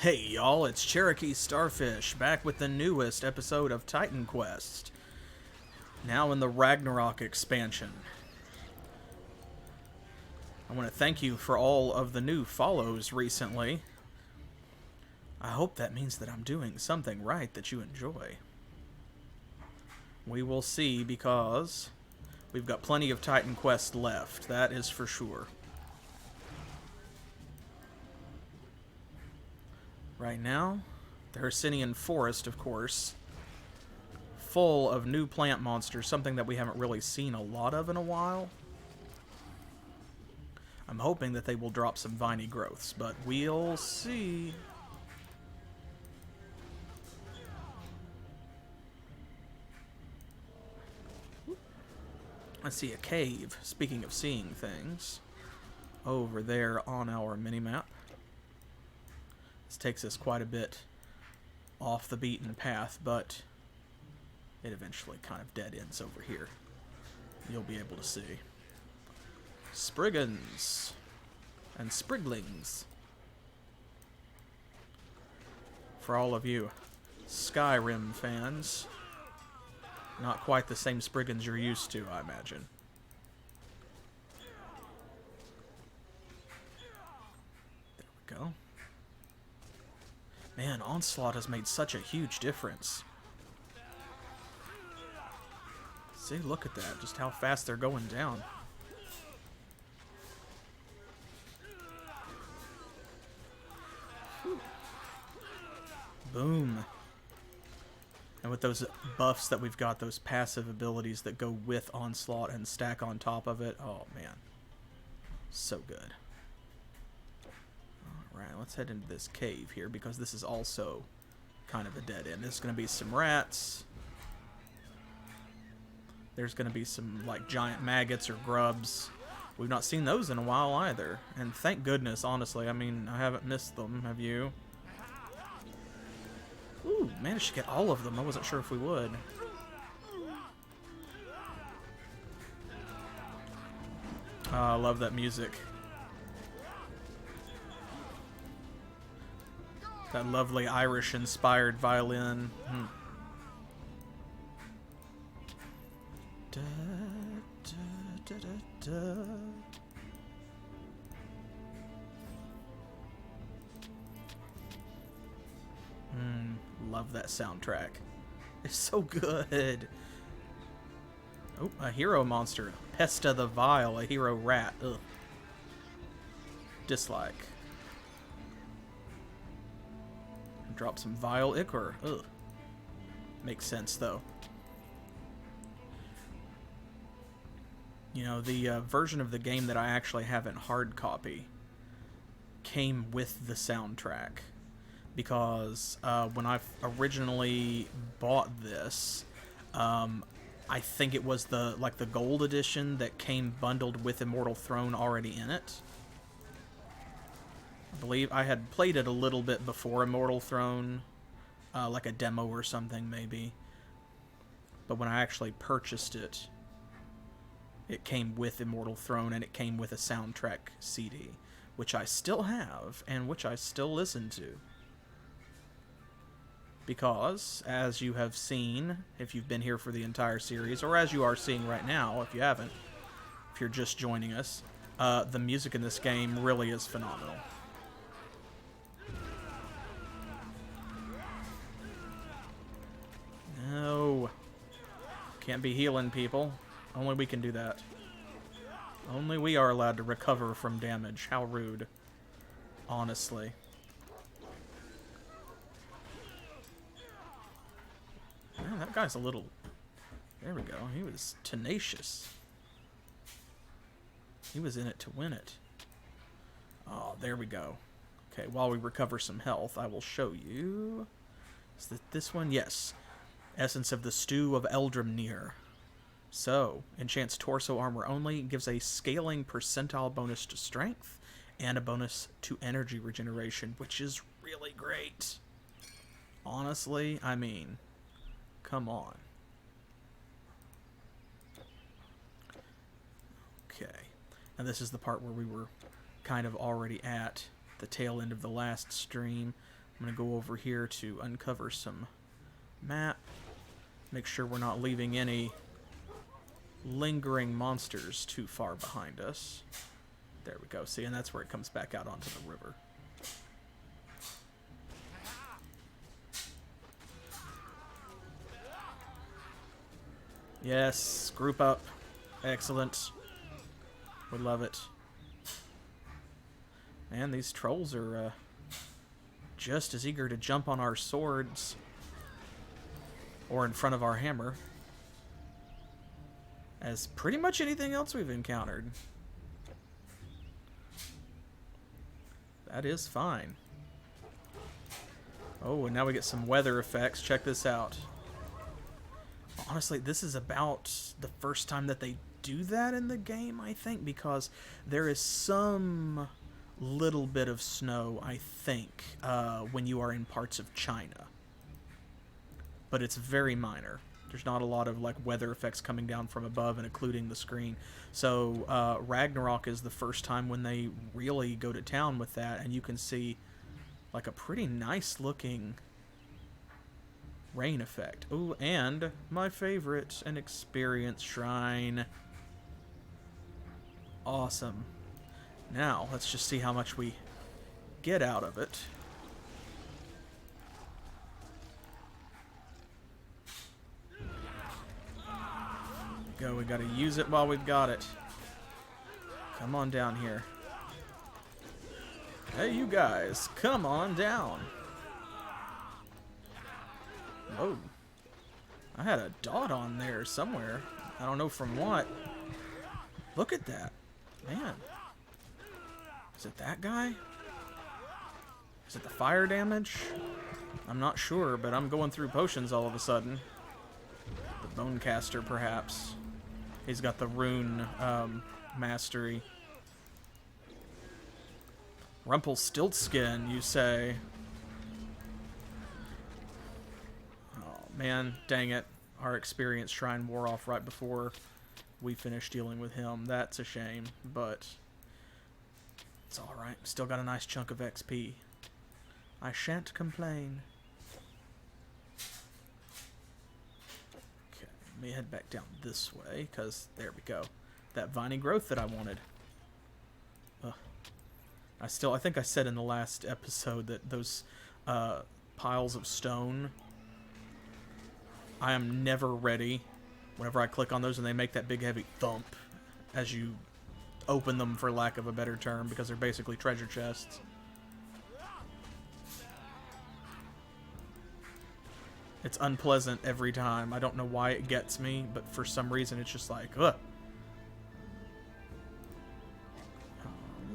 Hey y'all, it's CherokeeStarfish back with the newest episode of Titan Quest. Now in the Ragnarok expansion. I want to thank you for all of the new follows recently. I hope that means that I'm doing something right that you enjoy. We will see, because we've got plenty of Titan Quest left, that is for sure. Right now, the Hercynian Forest, of course, full of new plant monsters, something that we haven't really seen a lot of in a while. I'm hoping that they will drop some viney growths, but we'll see. I see a cave, speaking of seeing things, over there on our minimap. This takes us quite a bit off the beaten path, but it eventually kind of dead ends over here. You'll be able to see. Spriggans and Spriglings. For all of you Skyrim fans, not quite the same Spriggans you're used to, I imagine. There we go. Man, Onslaught has made such a huge difference. See, look at that, just how fast they're going down. Boom. And with those buffs that we've got, those passive abilities that go with Onslaught and stack on top of it, oh man, so good. Alright, let's head into this cave here, because this is also kind of a dead end. There's going to be some rats. There's going to be some, like, giant maggots or grubs. We've not seen those in a while either. And thank goodness, honestly. I mean, I haven't missed them, have you? Ooh, managed to get all of them. I wasn't sure if we would. I love that music. That lovely Irish-inspired violin. Da, da, da, da, da. Love that soundtrack. It's so good. Oh, a hero monster. Pesta the Vile, a hero rat. Ugh. Dislike. Drop some Vile Ichor. Ugh. Makes sense, though. You know, the version of the game that I actually have in hard copy came with the soundtrack. Because when I originally bought this, I think it was the gold edition that came bundled with Immortal Throne already in it. I believe I had played it a little bit before Immortal Throne, like a demo or something maybe. But when I actually purchased it, it came with Immortal Throne and it came with a soundtrack CD, which I still have and which I still listen to. Because, as you have seen, if you've been here for the entire series, or as you are seeing right now, if you haven't, if you're just joining us, the music in this game really is phenomenal. No. Can't be healing people. Only we can do that. Only we are allowed to recover from damage. How rude. Honestly. Man, that guy's a little... There we go. He was tenacious. He was in it to win it. Oh, there we go. Okay, while we recover some health, I will show you... Is that this one? Yes. Essence of the Stew of Eldrimnir. So, enchants torso armor only, gives a scaling percentile bonus to strength, and a bonus to energy regeneration, which is really great. Honestly, I mean... Come on. Okay. And this is the part where we were kind of already at the tail end of the last stream. I'm going to go over here to uncover some map. Make sure we're not leaving any lingering monsters too far behind us. There we go. See, and that's where it comes back out onto the river. Yes, group up. Excellent. We love it. Man, these trolls are just as eager to jump on our swords or in front of our hammer as pretty much anything else we've encountered. That is fine. Oh, and now we get some weather effects. Check this out. Honestly, this is about the first time that they do that in the game, I think, because there is some little bit of snow, I think, when you are in parts of China. But it's very minor. There's not a lot of like weather effects coming down from above and occluding the screen. So Ragnarok is the first time when they really go to town with that, and you can see like a pretty nice looking rain effect. Ooh, and my favorite, an experience shrine. Awesome. Now, let's just see how much we get out of it. Go, we gotta use it while we've got it. Come on down here. Hey, you guys, come on down. Oh, I had a dot on there somewhere. I don't know from what. Look at that. Man. Is it that guy? Is it the fire damage? I'm not sure, but I'm going through potions all of a sudden. The Bonecaster, perhaps. He's got the rune mastery. Rumpelstiltskin, you say? Oh, man, dang it. Our experience shrine wore off right before we finished dealing with him. That's a shame, but it's alright. Still got a nice chunk of XP. I shan't complain. Okay, let me head back down this way, because there we go. That viney growth that I wanted. Ugh. I think I said in the last episode that those piles of stone, I am never ready whenever I click on those and they make that big heavy thump as you open them, for lack of a better term, because they're basically treasure chests. It's unpleasant every time. I don't know why it gets me, but for some reason it's just like, ugh. Oh,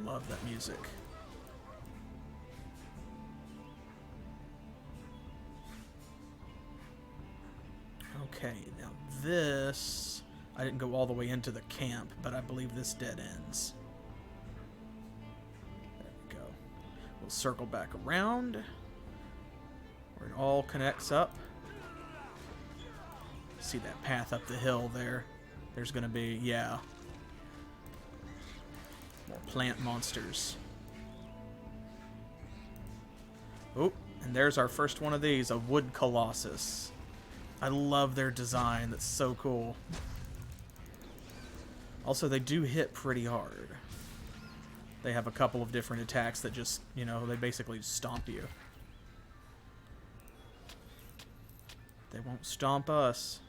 love that music. Okay, now this, I didn't go all the way into the camp, but I believe this dead ends. There we go. We'll circle back around where it all connects up. See that path up the hill there? There's gonna be, yeah, more plant monsters. Oh, and there's our first one of these, a wood colossus. I love their design. That's so cool. Also, they do hit pretty hard. They have a couple of different attacks that just, you know, they basically stomp you. They won't stomp us.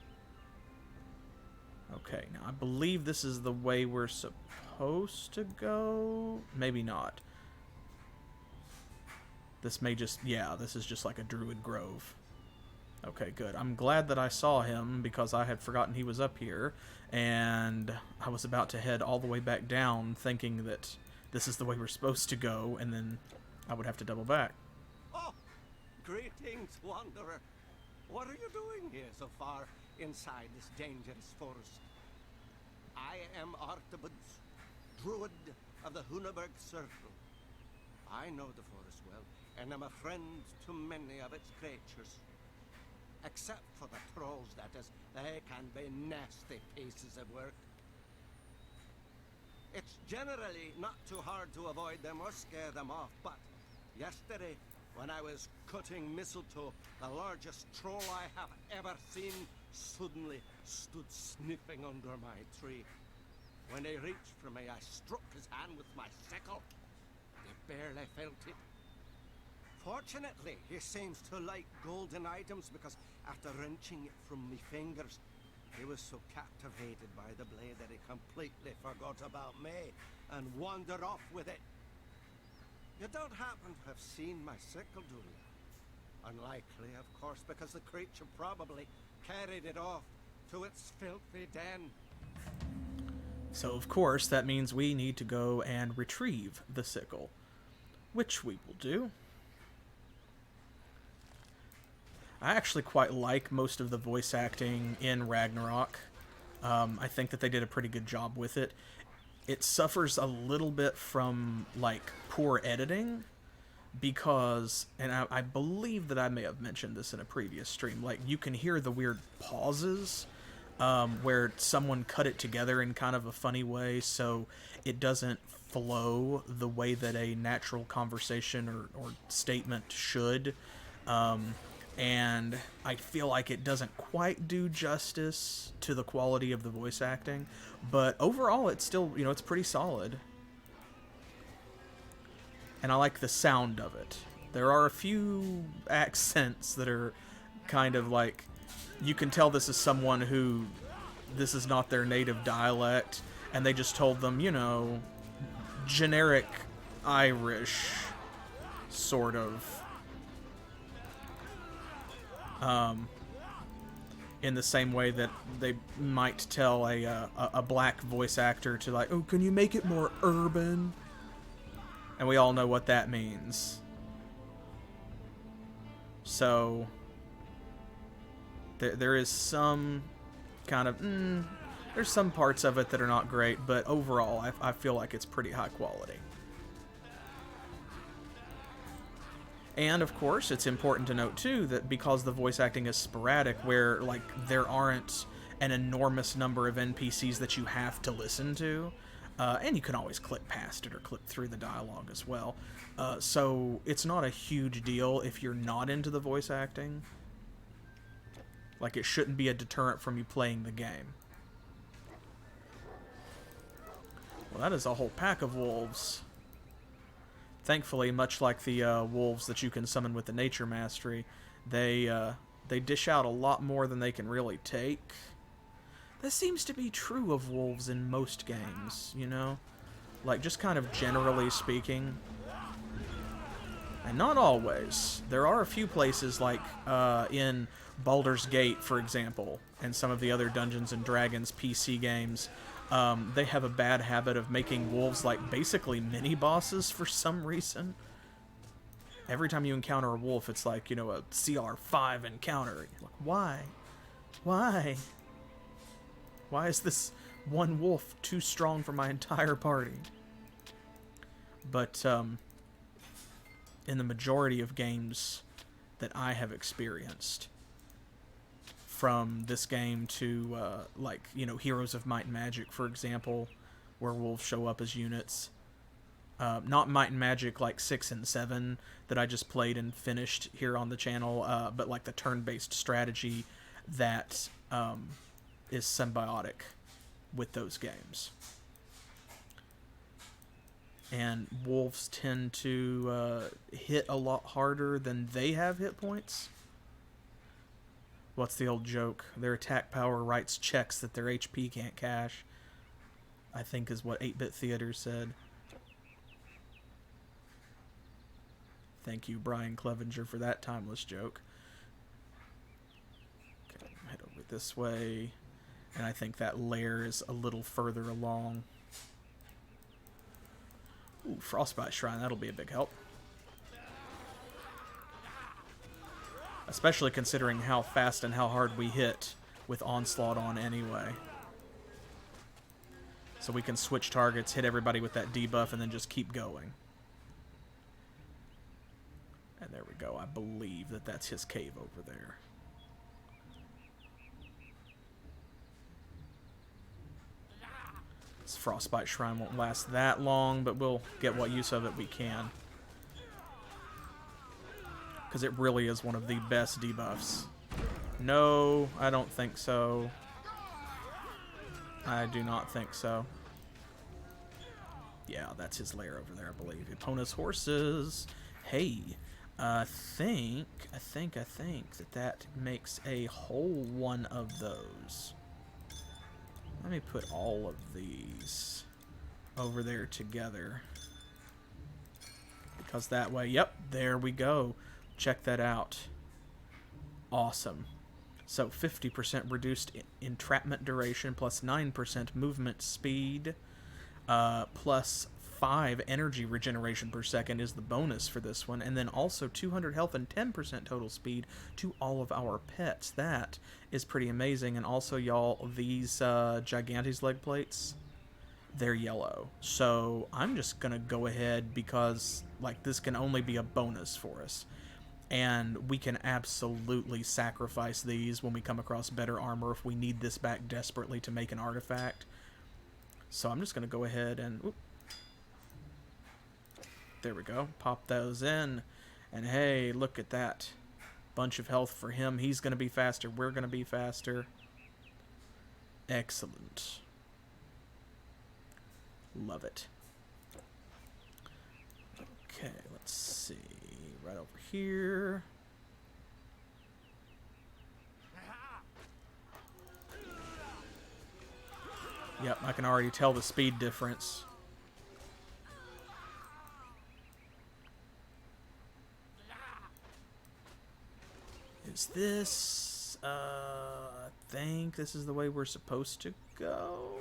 Okay, now I believe this is the way we're supposed to go. Maybe not. This may just, yeah, this is just like a druid grove. Okay, good. I'm glad that I saw him, because I had forgotten he was up here, and I was about to head all the way back down thinking that this is the way we're supposed to go, and then I would have to double back. Oh, greetings, wanderer. What are you doing here so far inside this dangerous forest? I am Artabuds, druid of the Hunaberg Circle. I know the forest well, and am a friend to many of its creatures. Except for the trolls, that is. They can be nasty pieces of work. It's generally not too hard to avoid them or scare them off, but yesterday, When I was cutting mistletoe, the largest troll I have ever seen suddenly stood sniffing under my tree. When he reached for me, I struck his hand with my sickle. He barely felt it. Fortunately, he seems to like golden items because after wrenching it from me fingers, he was so captivated by the blade that he completely forgot about me and wandered off with it. You don't happen to have seen my sickle, do you? Unlikely, of course, because the creature probably carried it off to its filthy den. So, of course, that means we need to go and retrieve the sickle, which we will do. I actually quite like most of the voice acting in Ragnarok. I think that they did a pretty good job with it. It suffers a little bit from, like, poor editing, because, and I believe that I may have mentioned this in a previous stream, like, you can hear the weird pauses, where someone cut it together in kind of a funny way, so it doesn't flow the way that a natural conversation or statement should. And I feel like it doesn't quite do justice to the quality of the voice acting, but overall it's still, you know, it's pretty solid. And I like the sound of it. There are a few accents that are kind of like, you can tell this is someone who, this is not their native dialect, and they just told them, you know, generic Irish, sort of. In the same way that they might tell a black voice actor to, like, oh, can you make it more urban? And we all know what that means. So there is some kind of there's some parts of it that are not great, but overall I feel like it's pretty high quality. And of course, it's important to note too that because the voice acting is sporadic, where like there aren't an enormous number of NPCs that you have to listen to, and you can always click past it or click through the dialogue as well. So it's not a huge deal if you're not into the voice acting. Like, it shouldn't be a deterrent from you playing the game. Well, that is a whole pack of wolves. Thankfully, much like the wolves that you can summon with the Nature Mastery, they dish out a lot more than they can really take. That seems to be true of wolves in most games, you know? Like, just kind of generally speaking. And not always. There are a few places, like in Baldur's Gate, for example, and some of the other Dungeons & Dragons PC games, they have a bad habit of making wolves like basically mini-bosses for some reason. Every time you encounter a wolf, it's like, you know, a CR5 encounter. You're like, why? Why? Why is this one wolf too strong for my entire party? But in the majority of games that I have experienced, from this game to, like, you know, Heroes of Might and Magic, for example, where wolves show up as units. Not Might and Magic like 6 and 7 that I just played and finished here on the channel, but like the turn-based strategy that is symbiotic with those games. And wolves tend to hit a lot harder than they have hit points. What's the old joke? Their attack power writes checks that their HP can't cash, I think is what 8-Bit Theater said. Thank you, Brian Clevenger, for that timeless joke. Okay, head over this way. And I think that lair is a little further along. Ooh, Frostbite Shrine, that'll be a big help. Especially considering how fast and how hard we hit with Onslaught on anyway. So we can switch targets, hit everybody with that debuff, and then just keep going. And there we go. I believe that that's his cave over there. This Frostbite Shrine won't last that long, but we'll get what use of it we can. because it really is one of the best debuffs. No, I don't think so. I do not think so. Yeah, that's his lair over there, I believe. Opponent's horses. Hey, I think that makes a whole one of those. Let me put all of these over there together. Because that way, yep, there we go. Check that out. Awesome. So 50% reduced entrapment duration, plus 9% movement speed, plus 5 energy regeneration per second is the bonus for this one, and then also 200 health and 10% total speed to all of our pets. That is pretty amazing. And also, y'all, these Gigantes leg plates, they're yellow. So I'm just going to go ahead because, like, this can only be a bonus for us. And we can absolutely sacrifice these when we come across better armor if we need this back desperately to make an artifact. So I'm just going to go ahead and... Oop, there we go. Pop those in. And hey, look at that. Bunch of health for him. He's going to be faster. We're going to be faster. Excellent. Love it. Okay, let's see. Right over here. Yep, I can already tell the speed difference. Is this... I think this is the way we're supposed to go.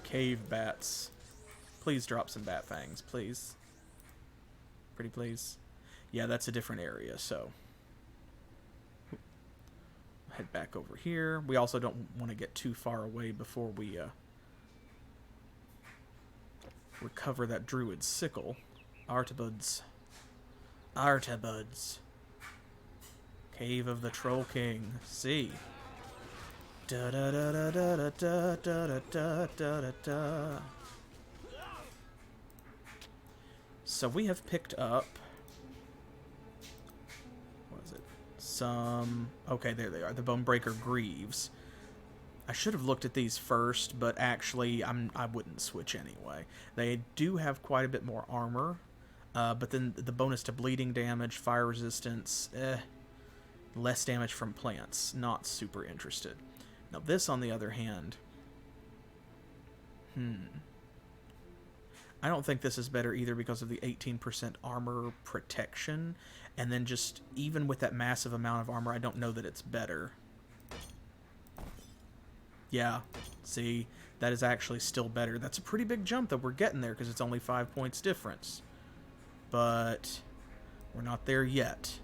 Cave bats. Please drop some bat fangs, please. Pretty please. Yeah, that's a different area, so... Head back over here. We also don't want to get too far away before we recover that druid sickle. Artibuds. Artibuds. Cave of the Troll King. See. Da da da da da da da da da da da. So we have picked up, what is it? Some, okay, there they are, the Bonebreaker Greaves. I should have looked at these first, but actually I wouldn't switch anyway. They do have quite a bit more armor, but then the bonus to bleeding damage, fire resistance, less damage from plants, not super interested. Now this, on the other hand, I don't think this is better either because of the 18% armor protection. And then just, even with that massive amount of armor, I don't know that it's better. Yeah, see, that is actually still better. That's a pretty big jump that we're getting there because it's only 5 points difference. But we're not there yet.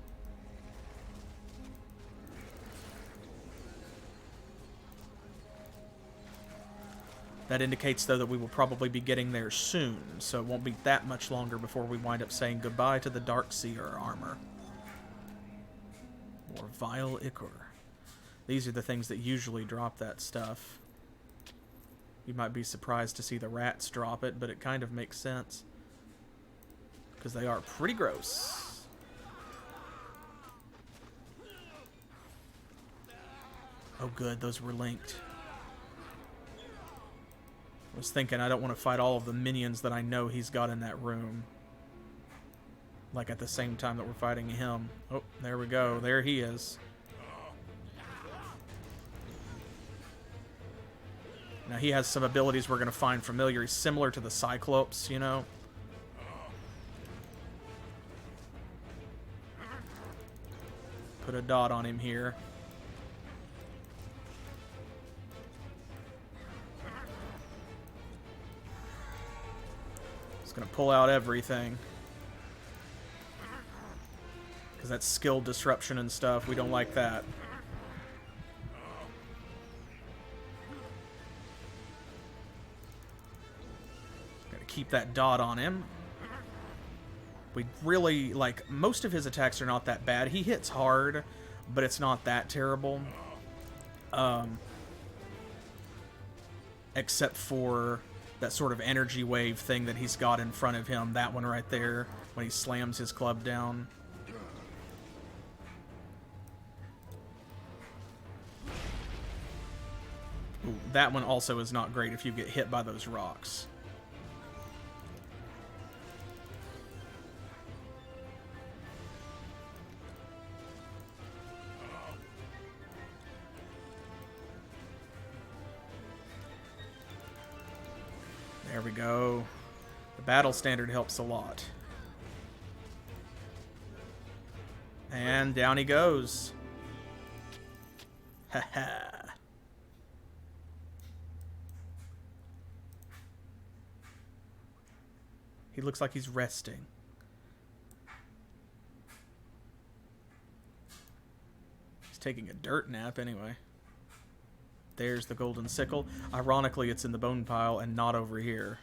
That indicates, though, that we will probably be getting there soon, so it won't be that much longer before we wind up saying goodbye to the Darkseer armor. Or Vile Ichor. These are the things that usually drop that stuff. You might be surprised to see the rats drop it, but it kind of makes sense. Because they are pretty gross. Oh good, those were linked. I was thinking I don't want to fight all of the minions that I know he's got in that room. Like at the same time that we're fighting him. Oh, there we go. There he is. Now he has some abilities we're going to find familiar. He's similar to the Cyclops, you know. Put a dot on him here. Gonna pull out everything because that's skill disruption and stuff. We don't like that. Gotta keep that dot on him. We really, like, most of his attacks are not that bad. He hits hard, but it's not that terrible. Except for that sort of energy wave thing that he's got in front of him. That one right there. when he slams his club down. Ooh, that one also is not great if you get hit by those rocks. There we go. The battle standard helps a lot. And down he goes. Haha. He looks like he's resting. He's taking a dirt nap anyway. There's the golden sickle. Ironically, it's in the bone pile and not over here.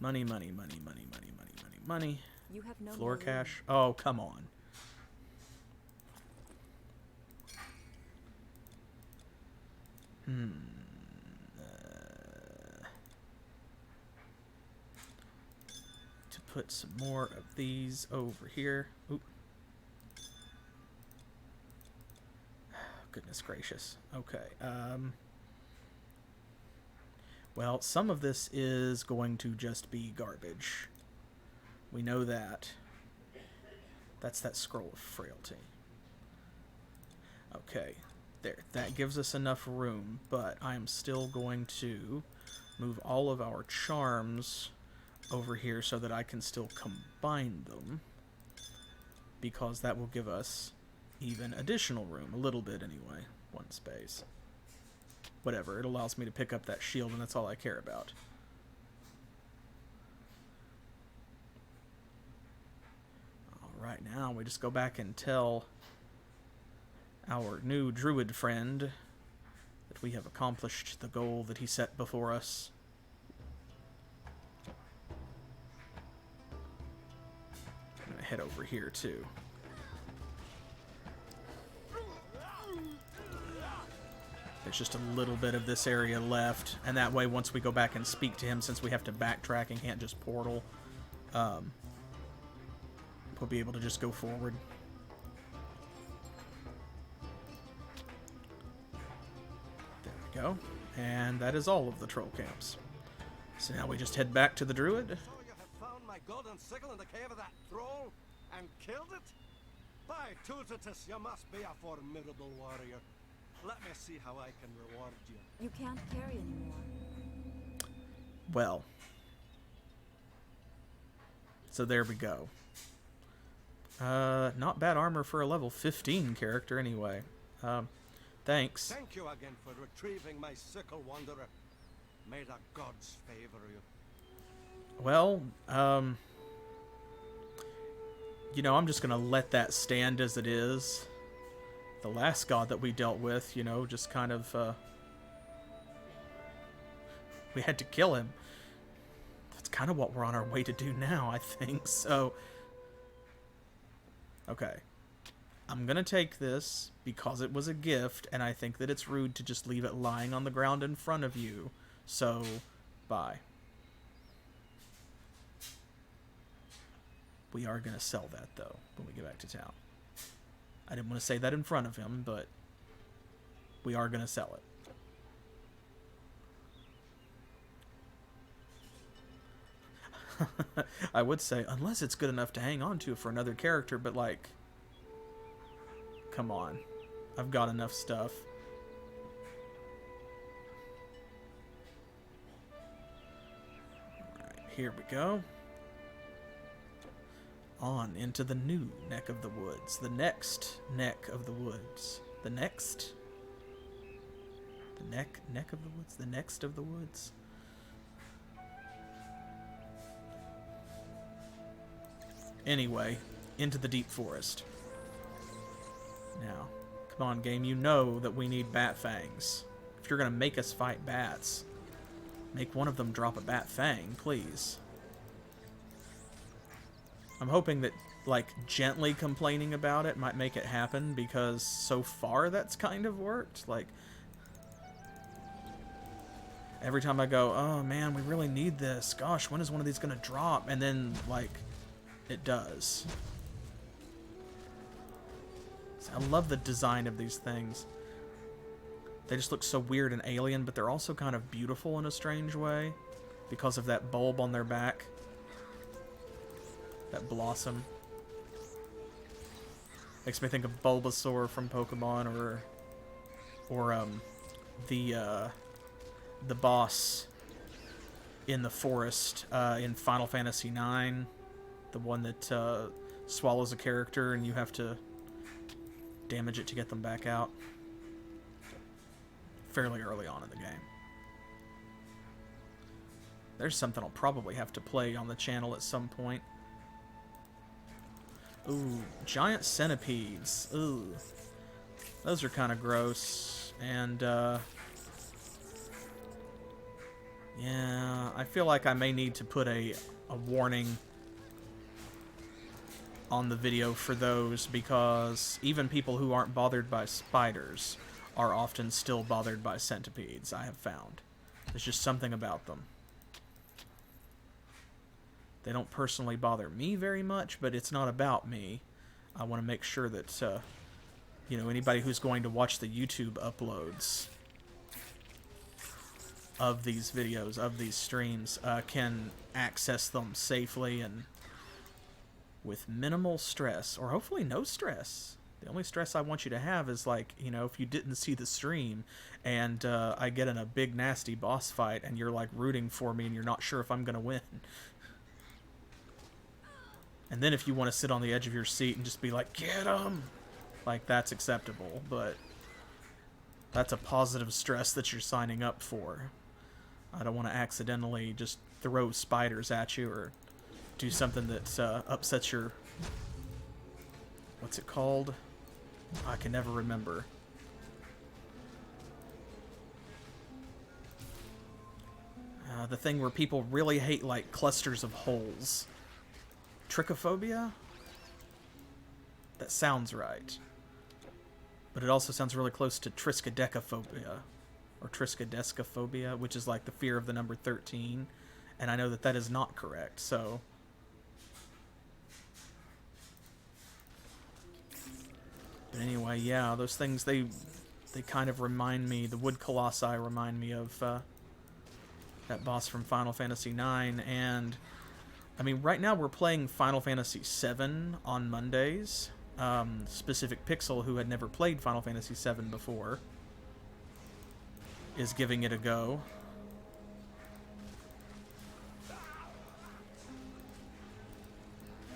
Money, money, money, money, money, money, money, money. You have no Floor more cash. Oh, come on. To put some more of these over here. Oop. Goodness gracious. Okay. Well, some of this is going to just be garbage. We know that. That's that scroll of frailty. Okay. There. That gives us enough room, but I am still going to move all of our charms over here so that I can still combine them, because that will give us even additional room. A little bit anyway. One space. Whatever. It allows me to pick up that shield, and that's all I care about. Alright, now we just go back and tell our new druid friend that we have accomplished the goal that he set before us. I'm going to head over here too. There's just a little bit of this area left, and that way once we go back and speak to him, since we have to backtrack and can't just portal, we'll be able to just go forward. Go. And that is all of the troll camps. So now we just head back to the druid. So you have found my golden sickle in the cave of that troll and killed it? By Tuzitus, you must be a formidable warrior. Let me see how I can reward you. You can't carry anymore. Well. So there we go. Not bad armor for a level 15 character anyway. Thanks. Thank you again for retrieving my sickle, wanderer. May the gods favor you. Well, you know, I'm just gonna let that stand as it is. The last god that we dealt with, you know, just kind of, we had to kill him. That's kind of what we're on our way to do now, I think, so. Okay. I'm gonna take this because it was a gift, and I think that it's rude to just leave it lying on the ground in front of you. So, bye. We are gonna sell that, though, when we get back to town. I didn't want to say that in front of him, but we are gonna sell it. I would say, unless it's good enough to hang on to for another character, but like, come on. I've got enough stuff. Alright, here we go. On into the new neck of the woods. The next neck of the woods. The next? The neck of the woods? The next of the woods? Anyway, into the deep forest. Now, come on, game. You know that we need bat fangs. If you're going to make us fight bats, make one of them drop a bat fang, please. I'm hoping that, like, gently complaining about it might make it happen, because so far that's kind of worked. Like, Every time I go, oh man, we really need this. Gosh, when is one of these gonna drop? And then, like, it does. I love the design of these things. They just look so weird and alien, but they're also kind of beautiful in a strange way because of that bulb on their back. That blossom. Makes me think of Bulbasaur from Pokemon, or the boss in the forest in Final Fantasy IX, the one that swallows a character and you have to damage it to get them back out. Fairly early on in the game. There's something I'll probably have to play on the channel at some point. Ooh, giant centipedes. Ooh. Those are kind of gross. And, yeah, I feel like I may need to put a warning on the video for those, because even people who aren't bothered by spiders are often still bothered by centipedes, I have found. There's just something about them. They don't personally bother me very much, but it's not about me. I want to make sure that, you know, anybody who's going to watch the YouTube uploads of these videos, of these streams, can access them safely and with minimal stress, or hopefully no stress. The only stress I want you to have is, like, you know, if you didn't see the stream and I get in a big nasty boss fight and you're like rooting for me and you're not sure if I'm gonna win. And then if you want to sit on the edge of your seat and just be like, get him! Like, that's acceptable, but that's a positive stress that you're signing up for. I don't want to accidentally just throw spiders at you or do something that upsets your... What's it called? I can never remember. The thing where people really hate, like, clusters of holes. Trichophobia? That sounds right. But it also sounds really close to triskaidekaphobia. Or triskaidekaphobia, which is like the fear of the number 13. And I know that that is not correct, so... But anyway, yeah, those things, they kind of remind me, the wood colossi remind me of that boss from Final Fantasy IX, and I mean, right now we're playing Final Fantasy VII on Mondays. Specific Pixel, who had never played Final Fantasy VII before, is giving it a go.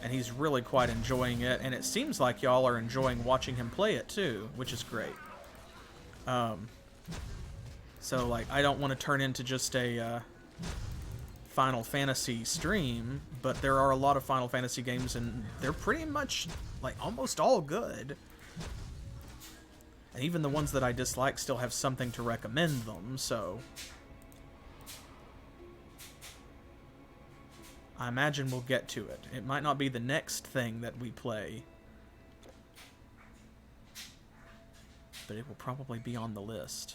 And he's really quite enjoying it, and it seems like y'all are enjoying watching him play it too, which is great. So, like, I don't want to turn into just a Final Fantasy stream, but there are a lot of Final Fantasy games, and they're pretty much, like, almost all good. And even the ones that I dislike still have something to recommend them, so... I imagine we'll get to it. It might not be the next thing that we play, but it will probably be on the list.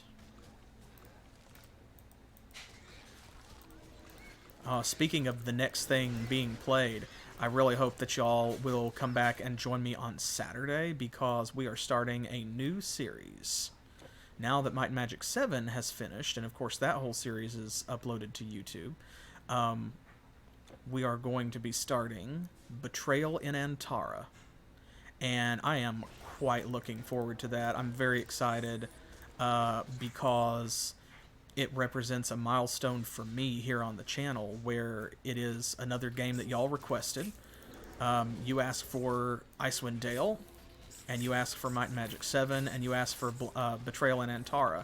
Speaking of the next thing being played, I really hope that y'all will come back and join me on Saturday, because we are starting a new series. Now that Might and Magic 7 has finished, and of course that whole series is uploaded to YouTube, we are going to be starting Betrayal in Antara. And I am quite looking forward to that. I'm very excited because it represents a milestone for me here on the channel, where it is another game that y'all requested. You asked for Icewind Dale, and you asked for Might and Magic 7, and you asked for Betrayal in Antara.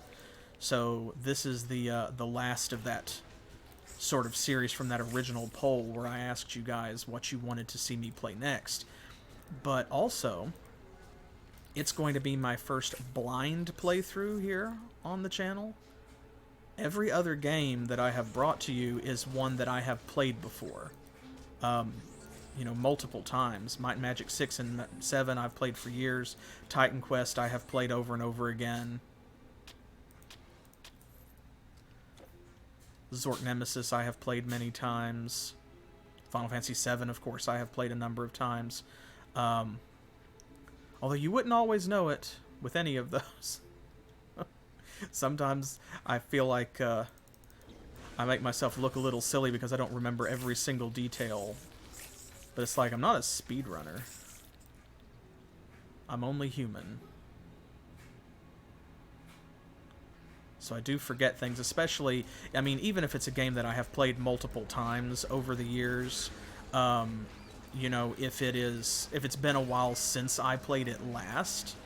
So this is the last of that sort of series from that original poll where I asked you guys what you wanted to see me play next. But also, it's going to be my first blind playthrough here on the channel. Every other game that I have brought to you is one that I have played before. You know, multiple times. Might and Magic 6 and 7 I've played for years. Titan Quest I have played over and over again. Zork Nemesis I have played many times. Final Fantasy VII, of course, I have played a number of times. Although you wouldn't always know it with any of those. Sometimes I feel like I make myself look a little silly because I don't remember every single detail. But it's like, I'm not a speedrunner. I'm only human. So I do forget things, especially, I mean, even if it's a game that I have played multiple times over the years, you know, if it's been a while since I played it last,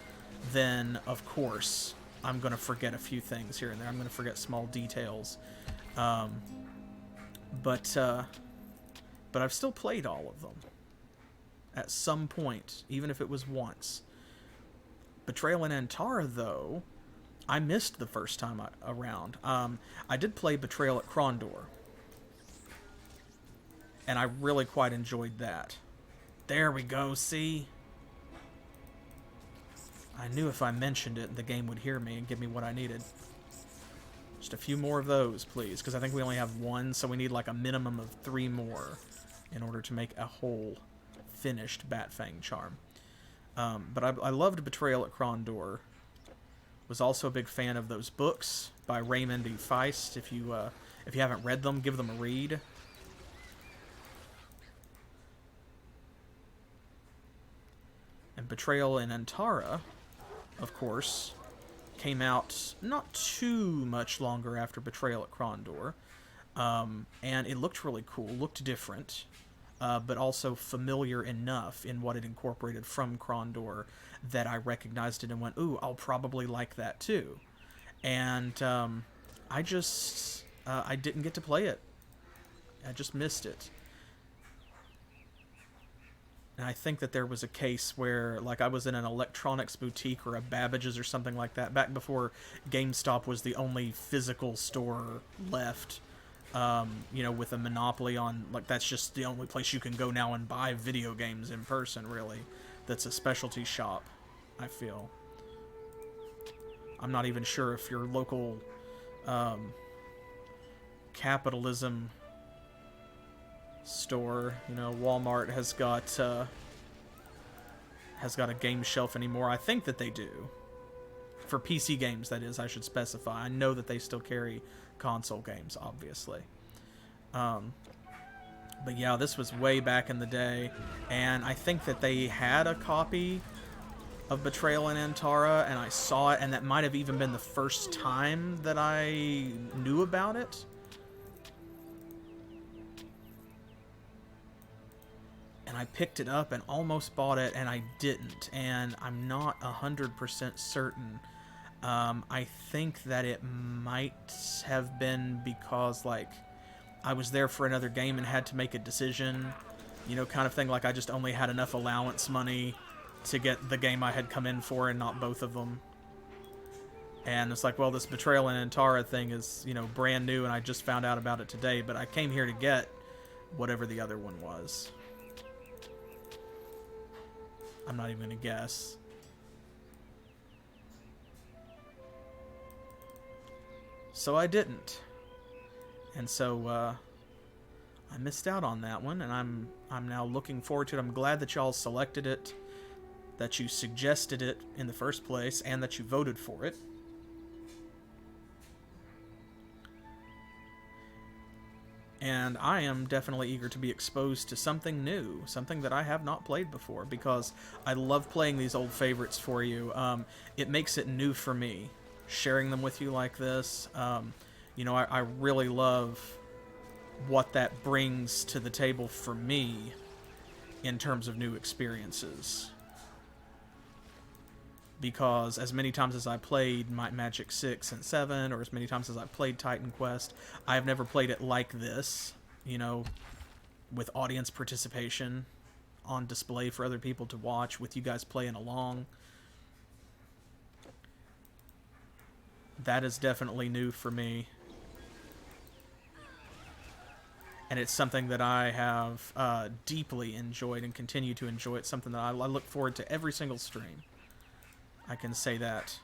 then, of course, I'm going to forget a few things here and there. I'm going to forget small details. But I've still played all of them. At some point, even if it was once. Betrayal in Antara, though, I missed the first time around. I did play Betrayal at Krondor. And I really quite enjoyed that. There we go, see? I knew if I mentioned it, the game would hear me and give me what I needed. Just a few more of those, please, because I think we only have one, so we need like a minimum of 3 more in order to make a whole finished Batfang charm. But I loved Betrayal at Krondor. Was also a big fan of those books by Raymond E. Feist. If you haven't read them, give them a read. And Betrayal in Antara, of course, came out not too much longer after Betrayal at Krondor. And it looked really cool, looked different, but also familiar enough in what it incorporated from Krondor that I recognized it and went, ooh, I'll probably like that too. And I didn't get to play it. I just missed it. And I think that there was a case where, like, I was in an electronics boutique or a Babbage's or something like that, back before GameStop was the only physical store left, you know, with a monopoly on, like, that's just the only place you can go now and buy video games in person, really. That's a specialty shop, I feel. I'm not even sure if your local capitalism store, you know, Walmart has got a game shelf anymore. I think that they do. For PC games, that is, I should specify. I know that they still carry console games, obviously. But yeah, this was way back in the day, and I think that they had a copy of Betrayal in Antara, and I saw it, and that might have even been the first time that I knew about it. And I picked it up and almost bought it, and I didn't. And I'm not 100% certain. I think that it might have been because, like, I was there for another game and had to make a decision. You know, kind of thing, like I just only had enough allowance money to get the game I had come in for and not both of them. And it's like, well, this Betrayal in Antara thing is, you know, brand new, and I just found out about it today. But I came here to get whatever the other one was. I'm not even going to guess. So I didn't. And so I missed out on that one, and I'm now looking forward to it. I'm glad that y'all selected it, that you suggested it in the first place, and that you voted for it. And I am definitely eager to be exposed to something new, something that I have not played before, because I love playing these old favorites for you. It makes it new for me, sharing them with you like this. You know, I really love what that brings to the table for me in terms of new experiences. Because as many times as I played Might and Magic 6 and 7, or as many times as I played Titan Quest, I have never played it like this, you know, with audience participation on display for other people to watch, with you guys playing along. That is definitely new for me. And it's something that I have deeply enjoyed and continue to enjoy. It's something that I look forward to every single stream. I can say that.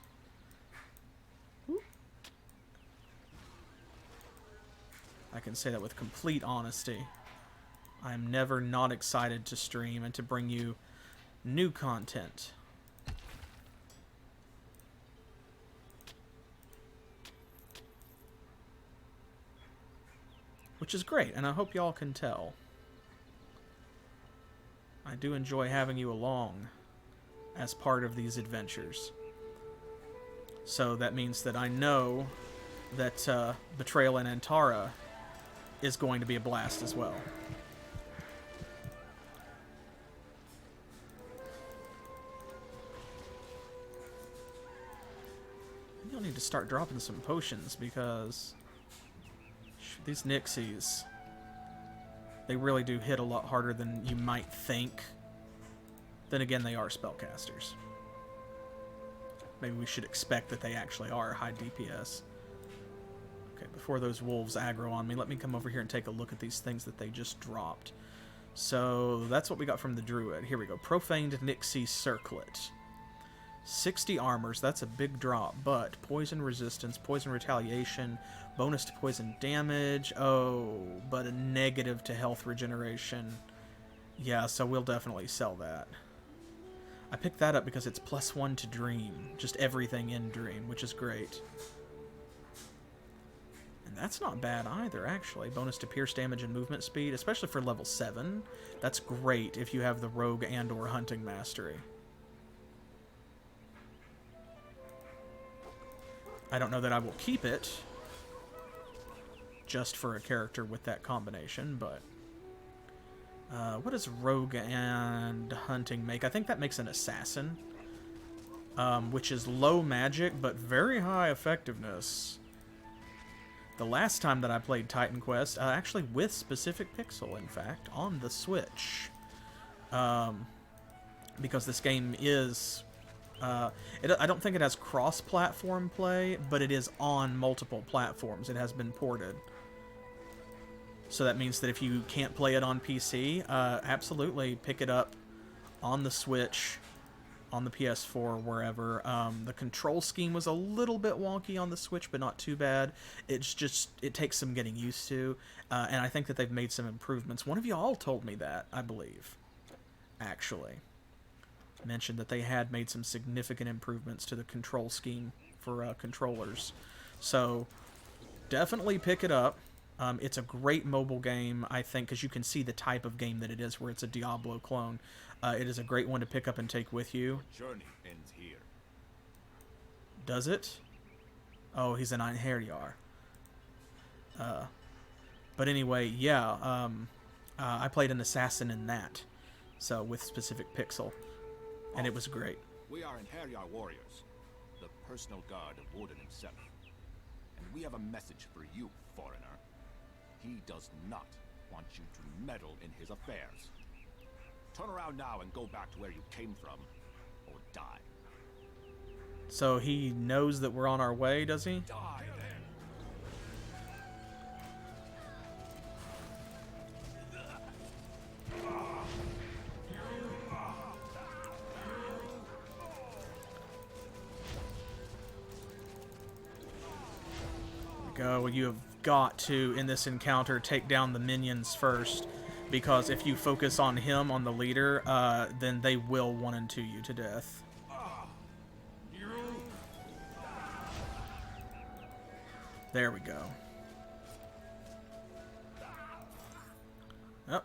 I can say that with complete honesty. I am never not excited to stream and to bring you new content. Which is great, and I hope y'all can tell. I do enjoy having you along as part of these adventures. So that means that I know that Betrayal in Antara is going to be a blast as well. You'll need to start dropping some potions because these Nixies, they really do hit a lot harder than you might think. Then again, they are spellcasters. Maybe we should expect that they actually are high DPS. Okay, before those wolves aggro on me, let me come over here and take a look at these things that they just dropped. So that's what we got from the Druid. Here we go. Profaned Nixie Circlet. 60 armors, that's a big drop, but poison resistance, poison retaliation, bonus to poison damage, oh, but a negative to health regeneration. Yeah, so we'll definitely sell that. I picked that up because it's +1 to Dream, just everything in Dream, which is great. And that's not bad either, actually. Bonus to pierce damage and movement speed, especially for level 7. That's great if you have the Rogue and or Hunting Mastery. I don't know that I will keep it just for a character with that combination, but what does Rogue and Hunting make? I think that makes an Assassin, which is low magic but very high effectiveness. The last time that I played Titan Quest, actually with Specific Pixel, in fact, on the Switch, because this game is... I don't think it has cross-platform play, but it is on multiple platforms. It has been ported. So that means that if you can't play it on PC, absolutely pick it up on the Switch, on the PS4, wherever. The control scheme was a little bit wonky on the Switch, but not too bad. It's just, it takes some getting used to, and I think that they've made some improvements. One of y'all told me that, I believe, actually. Mentioned that they had made some significant improvements to the control scheme for controllers. So definitely pick it up. It's a great mobile game, I think, because you can see the type of game that it is, where it's a Diablo clone. It is a great one to pick up and take with you. Journey ends here. Does it? Oh, he's an Einherjar. But anyway, yeah, I played an assassin in that, so with Specific Pixel. And it was great. We are Einherjar warriors, the personal guard of Woden himself. And we have a message for you, foreigner. He does not want you to meddle in his affairs. Turn around now and go back to where you came from, or die. So he knows that we're on our way, does he? Die then! Go. You have got to, in this encounter, take down the minions first, because if you focus on him, on the leader, then they will 1 and 2 you to death. There we go. Oh.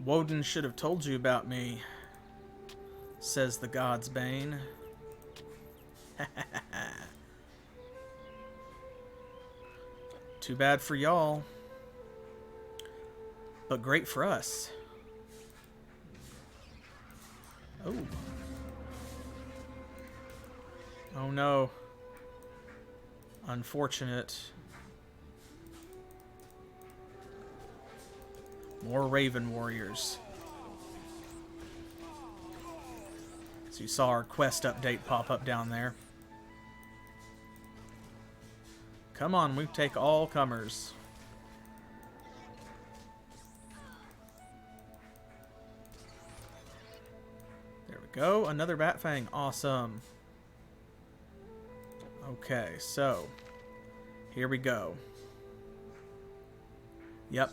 Woden should have told you about me, says the Godsbane. Too bad for y'all, but great for us. Oh. Oh no. Unfortunate. More Raven Warriors. So you saw our quest update pop up down there. Come on, we take all comers. There we go. Another Batfang. Awesome. Okay, so here we go. Yep.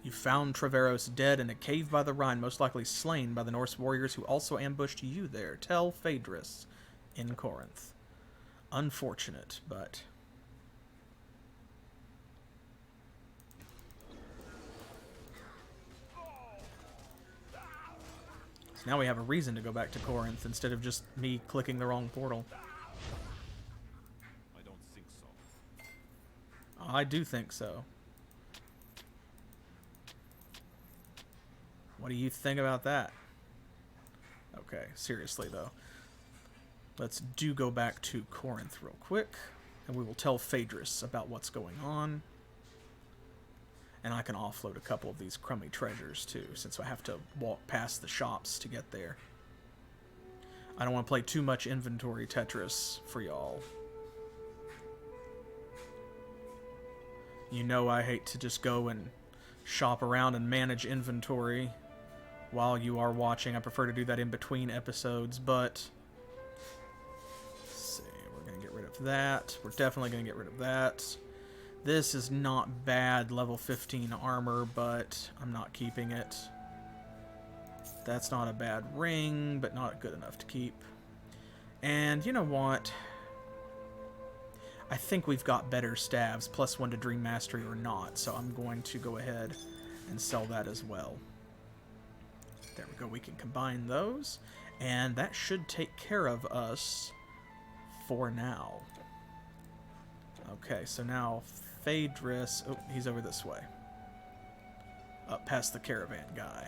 You found Treveros dead in a cave by the Rhine, most likely slain by the Norse warriors who also ambushed you there. Tell Phaedrus in Corinth. Unfortunate, but... So now we have a reason to go back to Corinth instead of just me clicking the wrong portal. I don't think so. I do think so. What do you think about that? Okay, seriously though. Let's go back to Corinth real quick, and we will tell Phaedrus about what's going on. And I can offload a couple of these crummy treasures too, since I have to walk past the shops to get there. I don't want to play too much inventory Tetris for y'all. You know I hate to just go and shop around and manage inventory while you are watching. I prefer to do that in between episodes, but... Let's see, we're going to get rid of that. We're definitely going to get rid of that. This is not bad level 15 armor, but I'm not keeping it. That's not a bad ring, but not good enough to keep. And you know what? I think we've got better staves, +1 to Dream Mastery or not, so I'm going to go ahead and sell that as well. There we go, we can combine those, and that should take care of us for now. Okay, so now Phaedrus, oh, he's over this way. Up past the caravan guy.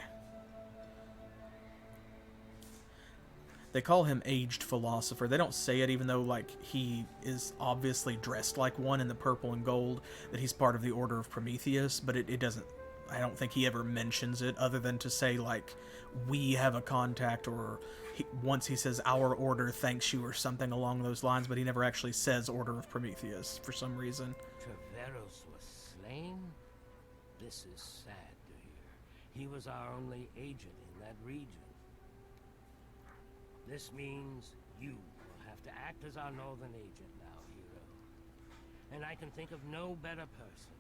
They call him Aged Philosopher. They don't say it, even though, like, he is obviously dressed like one in the purple and gold, that he's part of the Order of Prometheus, but it doesn't, I don't think he ever mentions it, other than to say, like, we have a contact, or once he says, our order thanks you, or something along those lines, but he never actually says Order of Prometheus, for some reason. Treveros was slain? This is sad to hear. He was our only agent in that region. This means you will have to act as our northern agent now, hero. And I can think of no better person.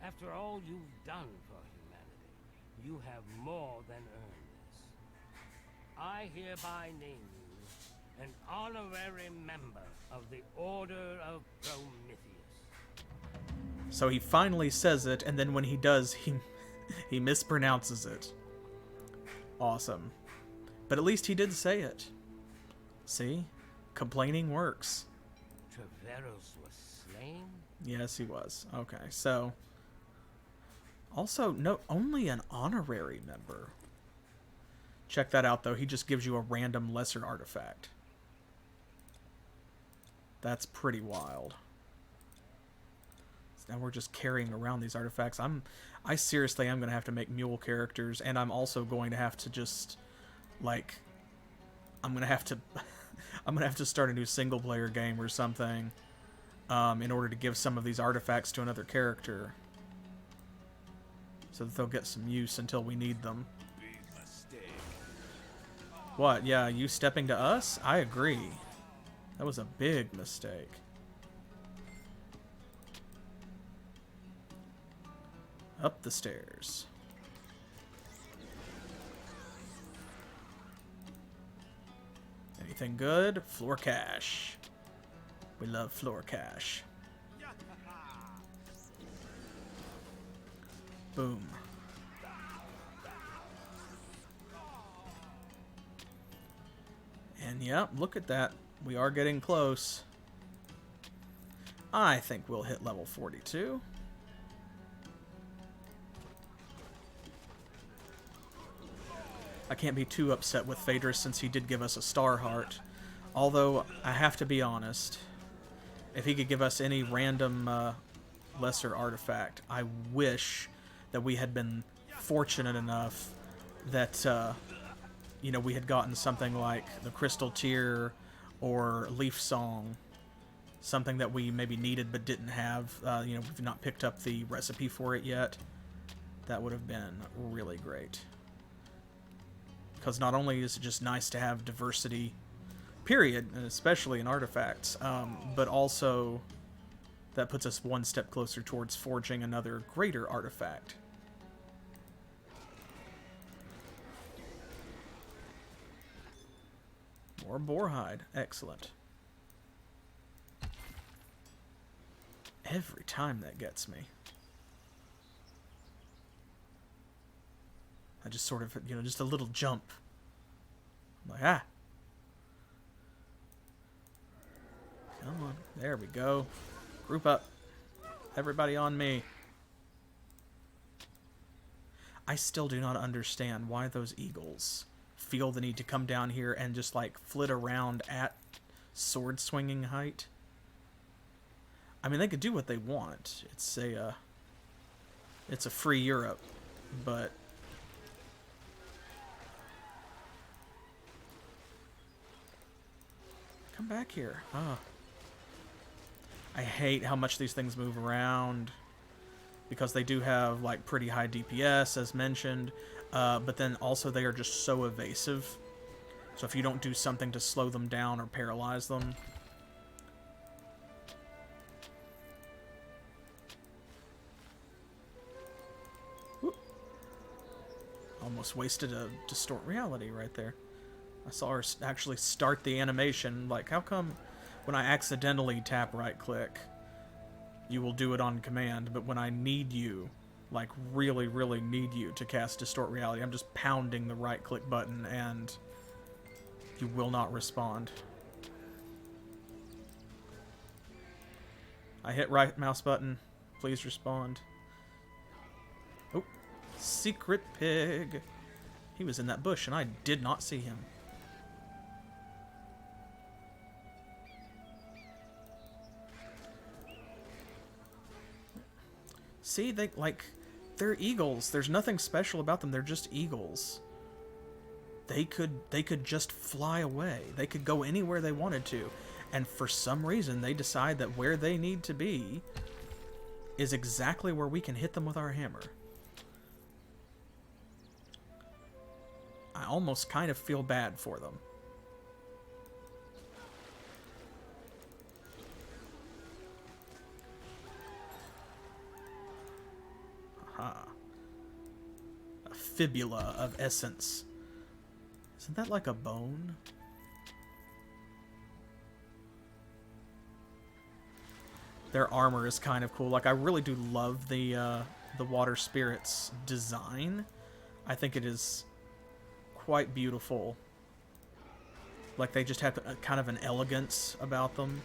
After all you've done for humanity, you have more than earned this. I hereby name you an honorary member of the Order of Prometheus. So he finally says it, and then when he does, he mispronounces it. Awesome. But at least he did say it. See? Complaining works. Treveros was slain? Yes, he was. Okay, so... Also, no, only an honorary member. Check that out, though. He just gives you a random lesser artifact. That's pretty wild. So now we're just carrying around these artifacts. I seriously am going to have to make mule characters, and I'm also going to have to just, like... I'm going to have to... I'm going to have to start a new single-player game or something in order to give some of these artifacts to another character. So that they'll get some use until we need them. Big mistake. What? Yeah, you stepping to us? I agree. That was a big mistake. Up the stairs. Anything good? Floor cash. We love floor cash. Boom. And yeah, look at that. We are getting close. I think we'll hit level 42. I can't be too upset with Phaedrus since he did give us a star heart. Although, I have to be honest, if he could give us any random lesser artifact, I wish that we had been fortunate enough that, you know, we had gotten something like the Crystal Tear or Leaf Song. Something that we maybe needed but didn't have. You know, we've not picked up the recipe for it yet. That would have been really great. Because not only is it just nice to have diversity, period, and especially in artifacts, but also That puts us one step closer towards forging another greater artifact. More boarhide. Excellent. Every time that gets me. I just sort of, you know, just a little jump. I'm like, ah. Come on. There we go. Group up. Everybody on me. I still do not understand why those eagles feel the need to come down here and just, like, flit around at sword swinging height. I mean, they could do what they want. It's a free Europe, but come back here. Ah. I hate how much these things move around because they do have, like, pretty high DPS, as mentioned, but then also they are just so evasive. So if you don't do something to slow them down or paralyze them, almost wasted a distort reality right there. I saw her actually start the animation. Like, how come when I accidentally tap right click, you will do it on command, but when I need you, like really, really need you to cast distort reality, I'm just pounding the right click button and you will not respond. I hit right mouse button. Please respond. Oh. Secret pig. He was in that bush and I did not see him. See, they're eagles. There's nothing special about them. They're just eagles. They could just fly away. They could go anywhere they wanted to. And for some reason, they decide that where they need to be is exactly where we can hit them with our hammer. I almost kind of feel bad for them. Aha. A fibula of essence. Isn't that like a bone? Their armor is kind of cool. Like, I really do love the water spirit's design. I think it is quite beautiful. Like, they just have a kind of an elegance about them.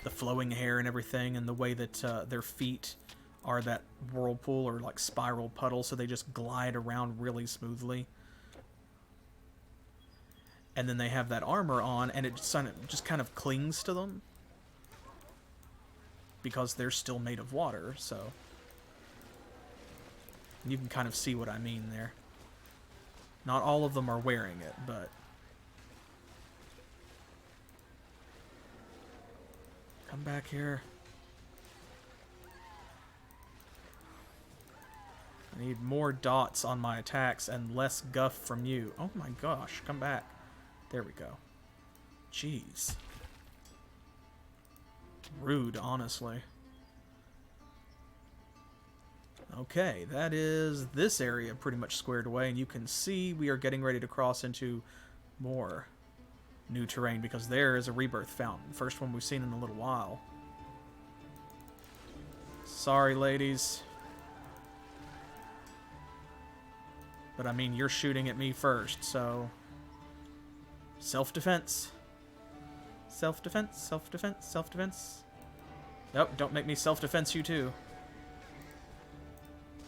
The flowing hair and everything, and the way that their feet are that whirlpool or like spiral puddle, so they just glide around really smoothly. And then they have that armor on, and it just kind of clings to them because they're still made of water, so you can kind of see what I mean there. Not all of them are wearing it, but come back here. I need more dots on my attacks and less guff from you. Oh my gosh, come back. There we go. Jeez. Rude, honestly. Okay, that is this area pretty much squared away, and you can see we are getting ready to cross into more new terrain because there is a rebirth fountain. First one we've seen in a little while. Sorry, ladies. But I mean, you're shooting at me first, so self-defense. Self-defense, self-defense, self-defense. Nope, don't make me self-defense you too.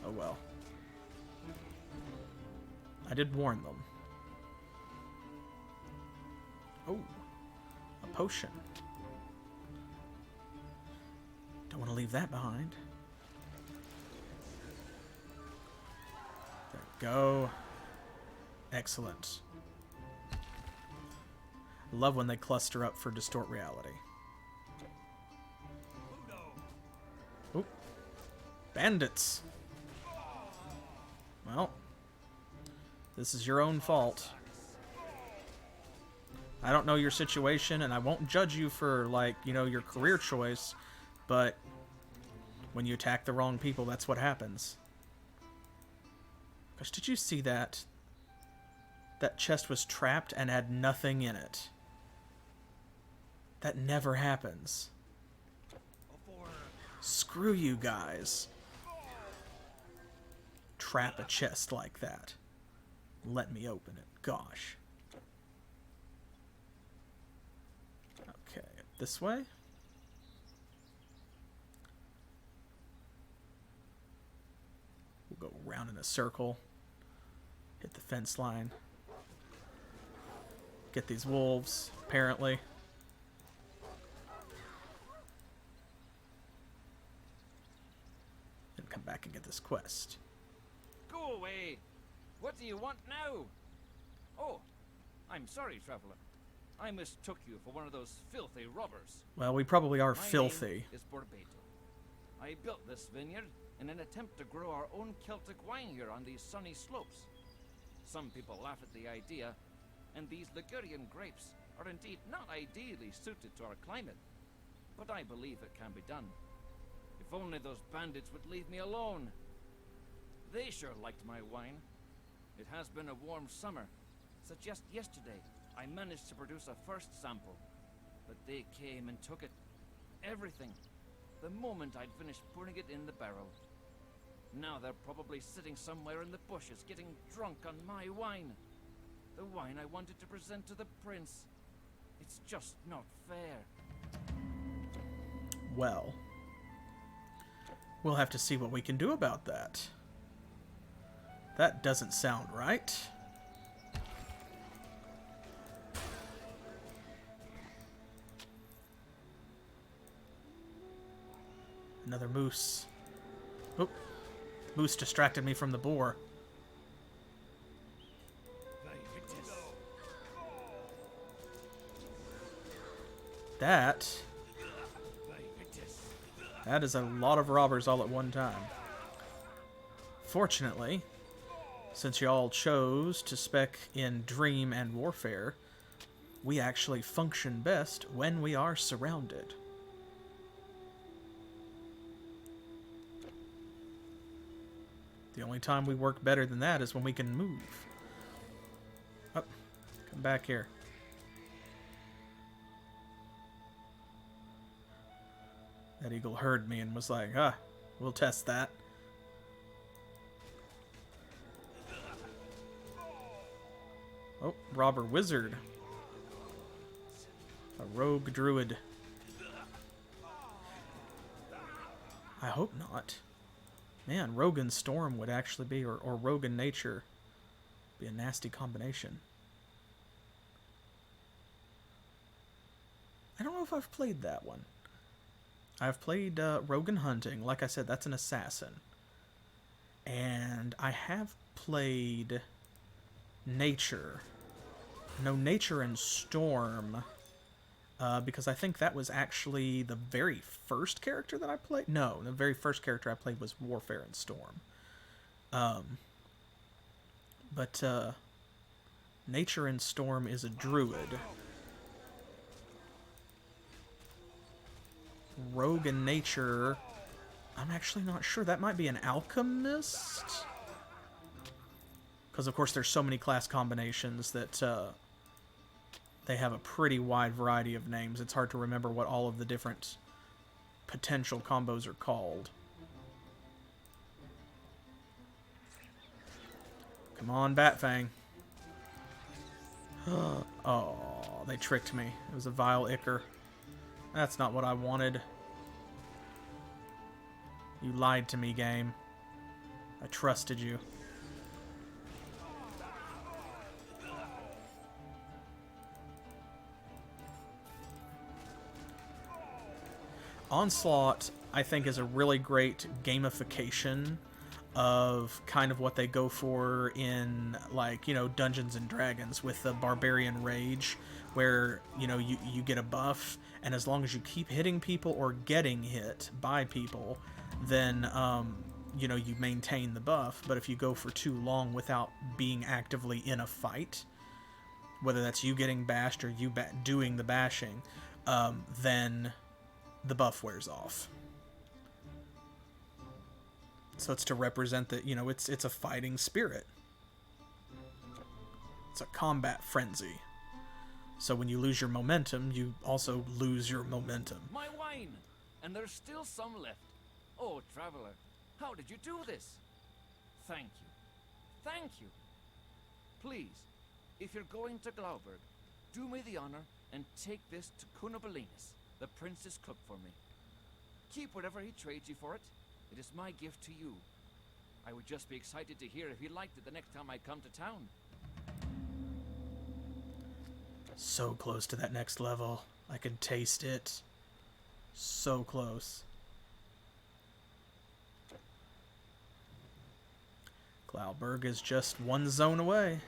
Oh well. I did warn them. Oh, a potion. Don't want to leave that behind. There we go. Excellent. Love when they cluster up for distort reality. Oh, bandits. Well, this is your own fault. I don't know your situation, and I won't judge you for, like, you know, your career choice, but when you attack the wrong people, that's what happens. Gosh, did you see that? That chest was trapped and had nothing in it. That never happens. Screw you guys. Trap a chest like that. Let me open it. Gosh. Okay, this way? We'll go around in a circle. Hit the fence line. Get these wolves, apparently. And come back and get this quest. Go away! What do you want now? Oh, I'm sorry, traveler. I mistook you for one of those filthy robbers. Well, we probably are My filthy. name is Barbato. I built this vineyard in an attempt to grow our own Celtic wine here on these sunny slopes. Some people laugh at the idea, and these Ligurian grapes are indeed not ideally suited to our climate. But I believe it can be done. If only those bandits would leave me alone. They sure liked my wine. It has been a warm summer, so just yesterday I managed to produce a first sample. But they came and took it. Everything. The moment I'd finished putting it in the barrel. Now they're probably sitting somewhere in the bushes getting drunk on my wine. The wine I wanted to present to the prince. It's just not fair. Well, we'll have to see what we can do about that. That doesn't sound right. Another moose. Oop. Moose distracted me from the boar. That is a lot of robbers all at one time. Fortunately, since y'all chose to spec in Dream and Warfare, we actually function best when we are surrounded. The only time we work better than that is when we can move. Oh, come back here. That eagle heard me and was like, we'll test that. Oh, robber wizard. A rogue druid. I hope not. Man, rogue and storm would actually be, or rogue and nature, be a nasty combination. I don't know if I've played that one. I've played rogue and hunting. Like I said, that's an assassin. And I have played nature. No, nature and storm. Because I think that was actually the very first character that I played. No, the very first character I played was Warfare and Storm. But Nature and Storm is a druid. Rogue and Nature, I'm actually not sure. That might be an alchemist. Because, of course, there's so many class combinations that they have a pretty wide variety of names. It's hard to remember what all of the different potential combos are called. Come on, Batfang. Oh, they tricked me. It was a vile ichor. That's not what I wanted. You lied to me, game. I trusted you. Onslaught, I think, is a really great gamification of kind of what they go for in, like, you know, Dungeons and Dragons with the Barbarian Rage, where, you know, you get a buff, and as long as you keep hitting people or getting hit by people, then, you know, you maintain the buff. But if you go for too long without being actively in a fight, whether that's you getting bashed or you doing the bashing, then the buff wears off. So it's to represent that, it's a fighting spirit. It's a combat frenzy. So when you lose your momentum, you also lose your momentum. My wine! And there's still some left. Oh, traveler, how did you do this? Thank you. Thank you. Please, if you're going to Glauberg, do me the honor and take this to Cunobelinus, the prince's cook, for me. Keep whatever he trades you for it. It is my gift to you. I would just be excited to hear if he liked it the next time I come to town. So close to that next level. I can taste it. So close. Glauberg is just one zone away.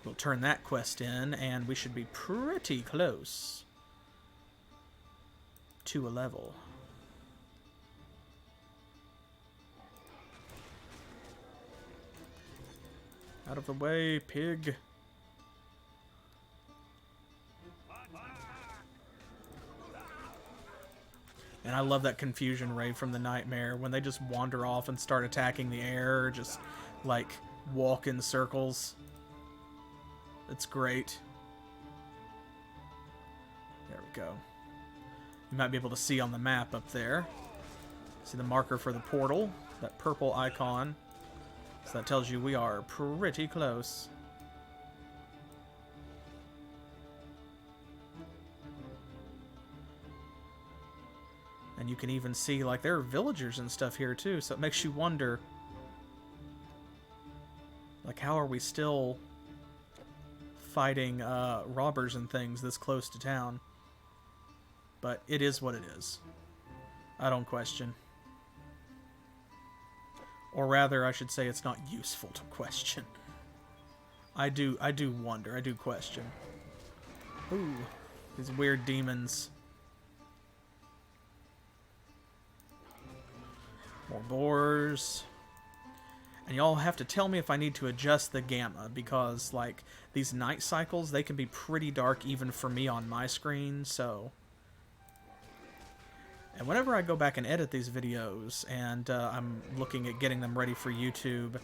We'll turn that quest in, and we should be pretty close to a level. Out of the way, pig. And I love that confusion ray from the nightmare when they just wander off and start attacking the air, or just like walk in circles. It's great. There we go. You might be able to see on the map up there. See the marker for the portal, that purple icon. So that tells you we are pretty close. And you can even see, like, there are villagers and stuff here too, so it makes you wonder, like, how are we still fighting robbers and things this close to town? But it is what it is. I don't question. Or rather, I should say it's not useful to question. I do wonder, I do question. Ooh, these weird demons. More boars. And y'all have to tell me if I need to adjust the gamma, because, like, these night cycles, they can be pretty dark even for me on my screen, so... And whenever I go back and edit these videos, and I'm looking at getting them ready for YouTube,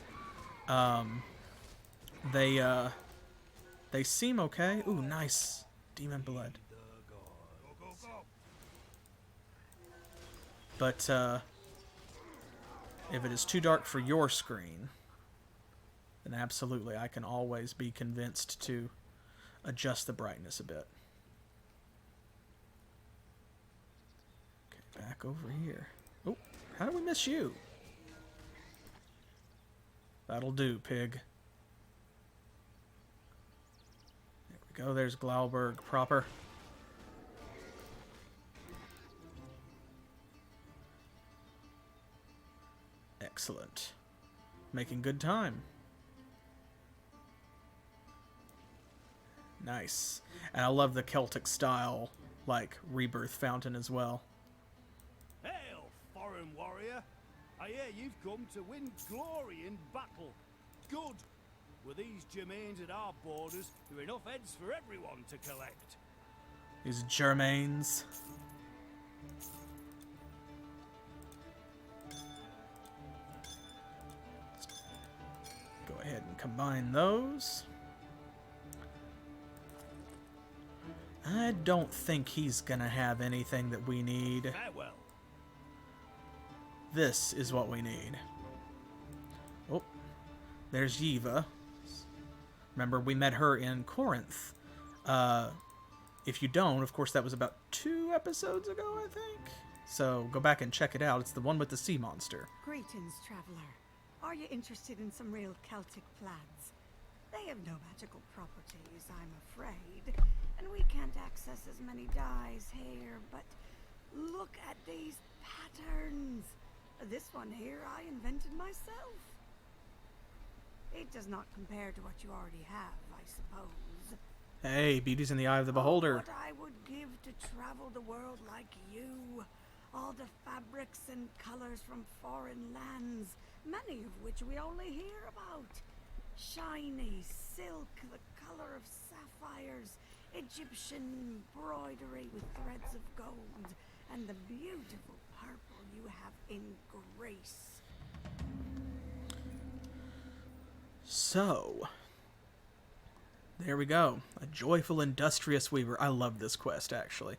they seem okay. Ooh, nice. Demon blood. But, if it is too dark for your screen, then absolutely I can always be convinced to adjust the brightness a bit. Okay, back over here. Oh, how did we miss you? That'll do, pig. There we go, there's Glauberg proper. Excellent. Making good time. Nice. And I love the Celtic style, like, rebirth fountain as well. Hail, foreign warrior! I hear you've come to win glory in battle. Good. With these Germains at our borders, there are enough heads for everyone to collect. These Germains. Go ahead and combine those. I don't think he's gonna have anything that we need. Farewell. This is what we need. Oh, there's Yiva. Remember, we met her in Corinth. If you don't, of course, that was about 2 episodes ago, I think. So go back and check it out. It's the one with the sea monster. Greetings, traveler. Are you interested in some real Celtic plants? They have no magical properties, I'm afraid, and we can't access as many dyes here, but look at these patterns. This one here I invented myself. It does not compare to what you already have, I suppose. Hey, beauty's in the eye of the beholder. What I would give to travel the world like you. all the fabrics and colors from foreign lands, many of which we only hear about. Shiny silk, the color of sapphires, Egyptian embroidery with threads of gold, and the beautiful purple you have in grace. So, there we go. A joyful, industrious weaver. I love this quest, actually.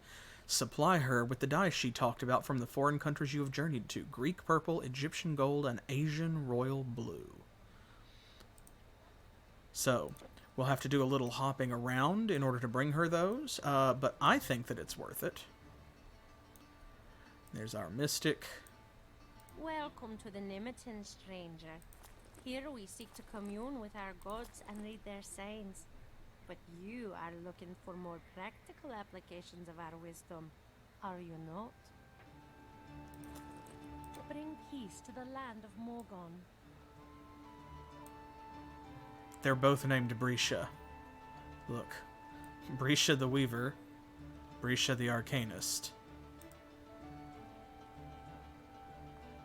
Supply her with the dyes she talked about from the foreign countries you have journeyed to. Greek purple, Egyptian gold, and Asian royal blue. So, we'll have to do a little hopping around in order to bring her those, but I think that it's worth it. There's our mystic. Welcome to the Nimitan, stranger. Here we seek to commune with our gods and read their signs. But you are looking for more practical applications of our wisdom, are you not? Bring peace to the land of Morgon. They're both named Brisha. Look. Brisha the Weaver. Brisha the Arcanist.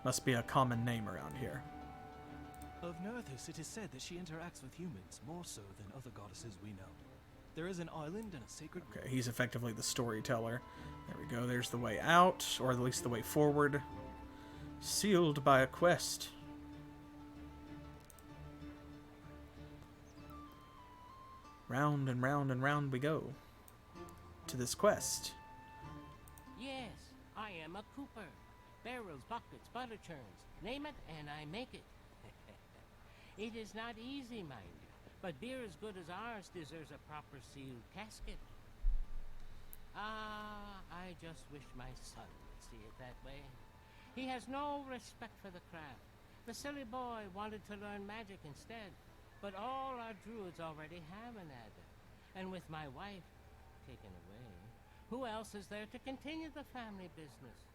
Must be a common name around here. Of Nerthus, it is said that she interacts with humans more so than other goddesses we know. There is an island and a sacred... Okay, he's effectively the storyteller. There we go, there's the way out, or at least the way forward. Sealed by a quest. Round and round and round we go. To this quest. Yes, I am a cooper. Barrels, buckets, butter churns. Name it, and I make it. It is not easy, mind you, but beer as good as ours deserves a proper sealed casket. Ah, I just wish my son would see it that way. He has no respect for the craft. The silly boy wanted to learn magic instead, but all our druids already have an adder. And with my wife taken away, who else is there to continue the family business?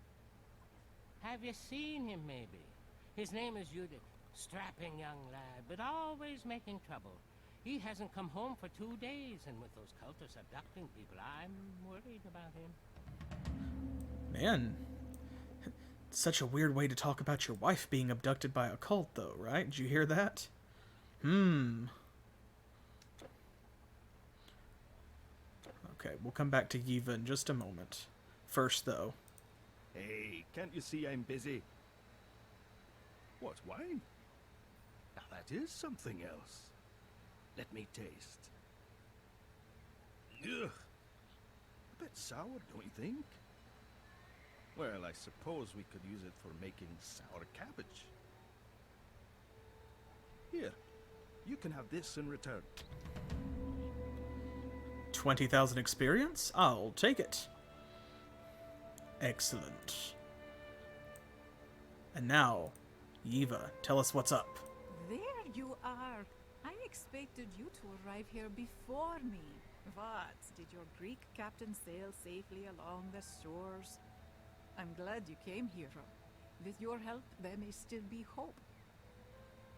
Have you seen him, maybe? His name is Udic. Strapping young lad, but always making trouble. He hasn't come home for 2 days, and with those cultists abducting people, I'm worried about him. Man, such a weird way to talk about your wife being abducted by a cult, though, right? Did you hear that? Okay, we'll come back to Yiva in just a moment. First, though. Hey, can't you see I'm busy? What, wine? Now that is something else. Let me taste. Ugh. A bit sour, don't you think? Well, I suppose we could use it for making sour cabbage. Here, you can have this in return. 20,000 experience? I'll take it. Excellent. And now, Yiva, tell us what's up. There you are. I expected you to arrive here before me. What? Did your Greek captain sail safely along the shores? I'm glad you came, hero. With your help, there may still be hope.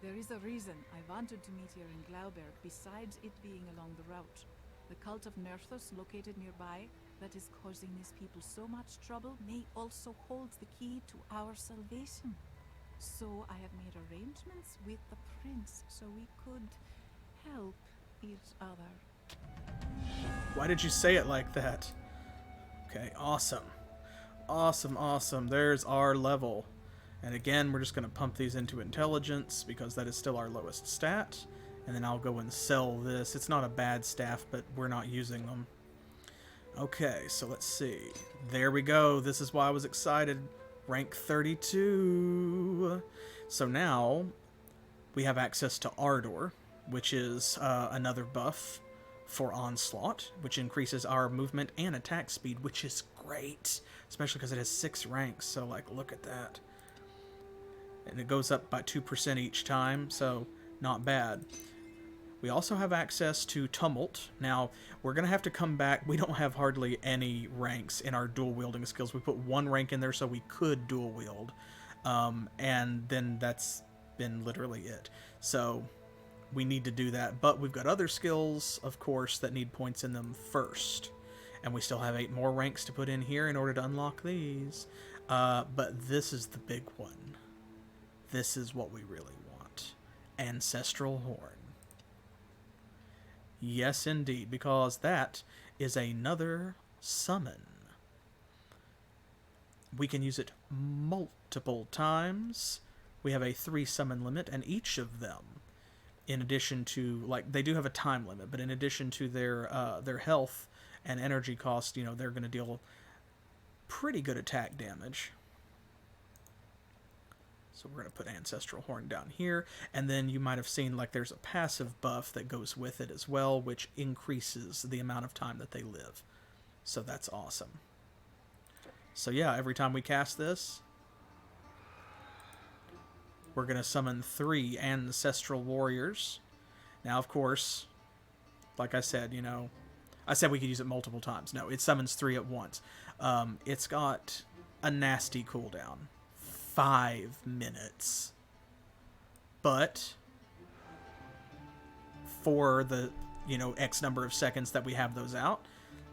There is a reason I wanted to meet here in Glauberg, besides it being along the route. The cult of Nerthus, located nearby, that is causing these people so much trouble, may also hold the key to our salvation. So I have made arrangements with the prince so we could help each other. Why did you say it like that? Okay, awesome. Awesome. There's our level. And again, we're just going to pump these into intelligence because that is still our lowest stat. And then I'll go and sell this. It's not a bad staff, but we're not using them. Okay, so let's see. There we go. This is why I was excited. Rank 32. So now we have access to Ardor, which is another buff for Onslaught, which increases our movement and attack speed, which is great, especially because it has 6 ranks. So, like, look at that. And it goes up by 2% each time, so not bad. We also have access to Tumult. Now, we're going to have to come back. We don't have hardly any ranks in our dual-wielding skills. We put 1 rank in there so we could dual-wield. And then that's been literally it. So we need to do that. But we've got other skills, of course, that need points in them first. And we still have 8 more ranks to put in here in order to unlock these. But this is the big one. This is what we really want. Ancestral Horn. Yes, indeed, because that is another summon. We can use it multiple times. We have a 3 summon limit, and each of them, in addition to, like, they do have a time limit, but in addition to their health and energy cost, you know, they're going to deal pretty good attack damage. So we're going to put Ancestral Horn down here, and then you might have seen, like, there's a passive buff that goes with it as well, which increases the amount of time that they live. So that's awesome. So yeah, every time we cast this, we're going to summon 3 Ancestral Warriors. Now, of course, like I said, you know, I said we could use it multiple times. No, it summons 3 at once. It's got a nasty cooldown. 5 minutes. But for the, you know, X number of seconds that we have those out,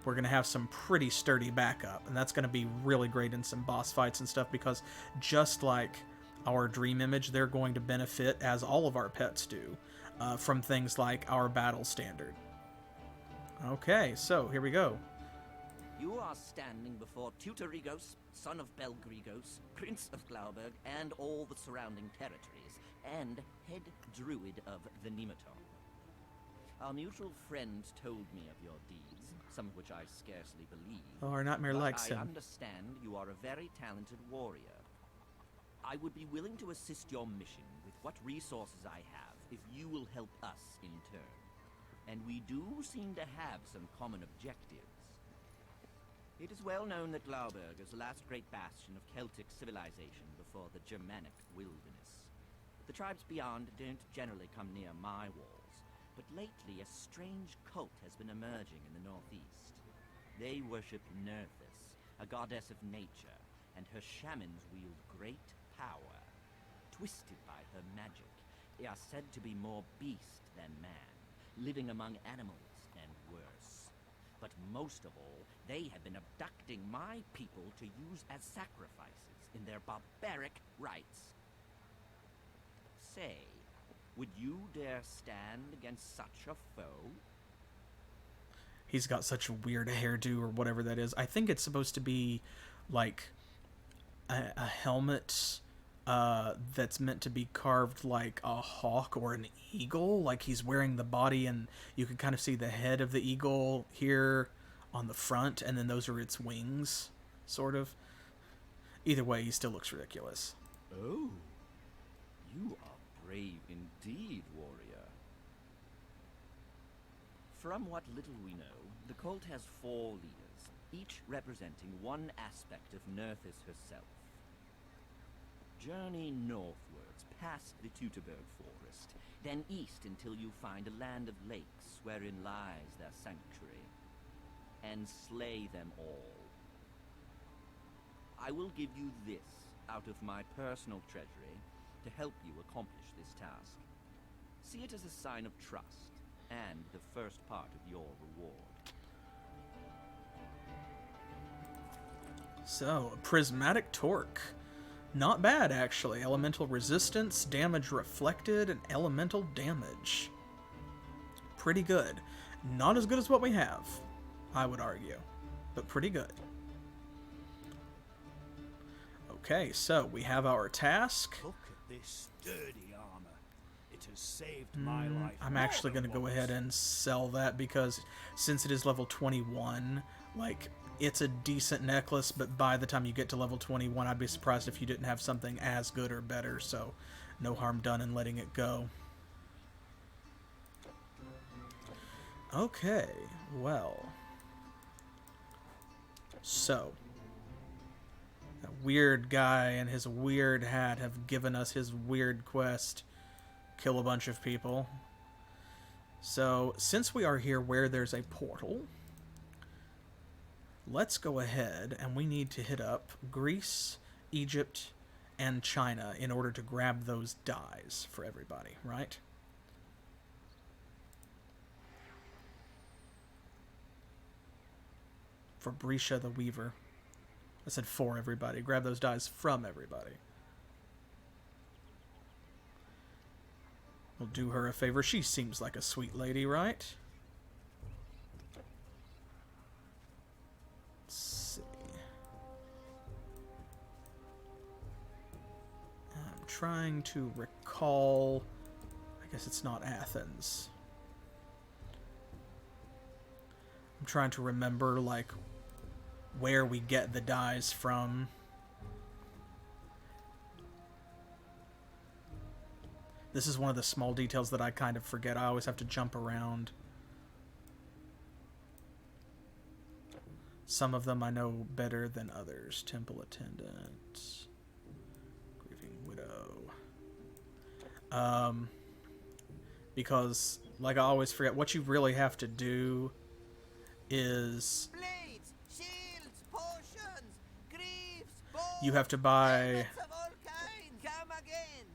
we're going to have some pretty sturdy backup. And that's going to be really great in some boss fights and stuff, because just like our Dream Image, they're going to benefit, as all of our pets do, from things like our Battle Standard. Okay, so here we go. You are standing before Tutorigos, son of Belgrigos, Prince of Glauberg, and all the surrounding territories, and head druid of the Nemeton. Our mutual friend told me of your deeds, some of which I scarcely believe. Oh, our nightmare likes him. I understand you are a very talented warrior. I would be willing to assist your mission with what resources I have if you will help us in turn. And we do seem to have some common objectives. It is well known that Glauberg is the last great bastion of Celtic civilization before the Germanic wilderness. The tribes beyond don't generally come near my walls, but lately a strange cult has been emerging in the northeast. They worship Nerthus, a goddess of nature, and her shamans wield great power. Twisted by her magic, they are said to be more beast than man, living among animals and worse. But most of all, they have been abducting my people to use as sacrifices in their barbaric rites. Say, would you dare stand against such a foe? He's got such a weird hairdo or whatever that is. I think it's supposed to be like a helmet that's meant to be carved like a hawk or an eagle. Like he's wearing the body, and you can kind of see the head of the eagle here on the front, and then those are its wings, sort of. Either way, he still looks ridiculous. Oh, you are brave indeed, warrior. From what little we know, the cult has 4 leaders, each representing one aspect of Nerthus herself. Journey northwards past the Teutoburg forest, then east until you find a land of lakes wherein lies their sanctuary, and slay them all. I will give you this out of my personal treasury to help you accomplish this task. See it as a sign of trust and the first part of your reward. So, Prismatic Torque. Not bad, actually. Elemental resistance, damage reflected, and elemental damage. Pretty good. Not as good as what we have, I would argue, but pretty good. Okay, so we have our task. Look at this sturdy armor. It has saved my life. I'm actually going to go ahead and sell that, because since it is level 21, like, it's a decent necklace, but by the time you get to level 21, I'd be surprised if you didn't have something as good or better, so no harm done in letting it go. Okay, well. So, that weird guy and his weird hat have given us his weird quest. Kill a bunch of people. So, since we are here where there's a portal, let's go ahead, and we need to hit up Greece, Egypt, and China in order to grab those dyes for everybody, right? For Brisha the Weaver. I said for everybody. Grab those dies from everybody. We'll do her a favor. She seems like a sweet lady, right? Let's see. I'm trying to recall... I guess it's not Athens. I'm trying to remember, like, where we get the dies from. This is one of the small details that I kind of forget. I always have to jump around. Some of them I know better than others. Temple attendant. Grieving widow. Because, like, I always forget, what you really have to do is... Blades, shields, potions, greaves, bows, you have to buy... helmets of all kinds. Come again.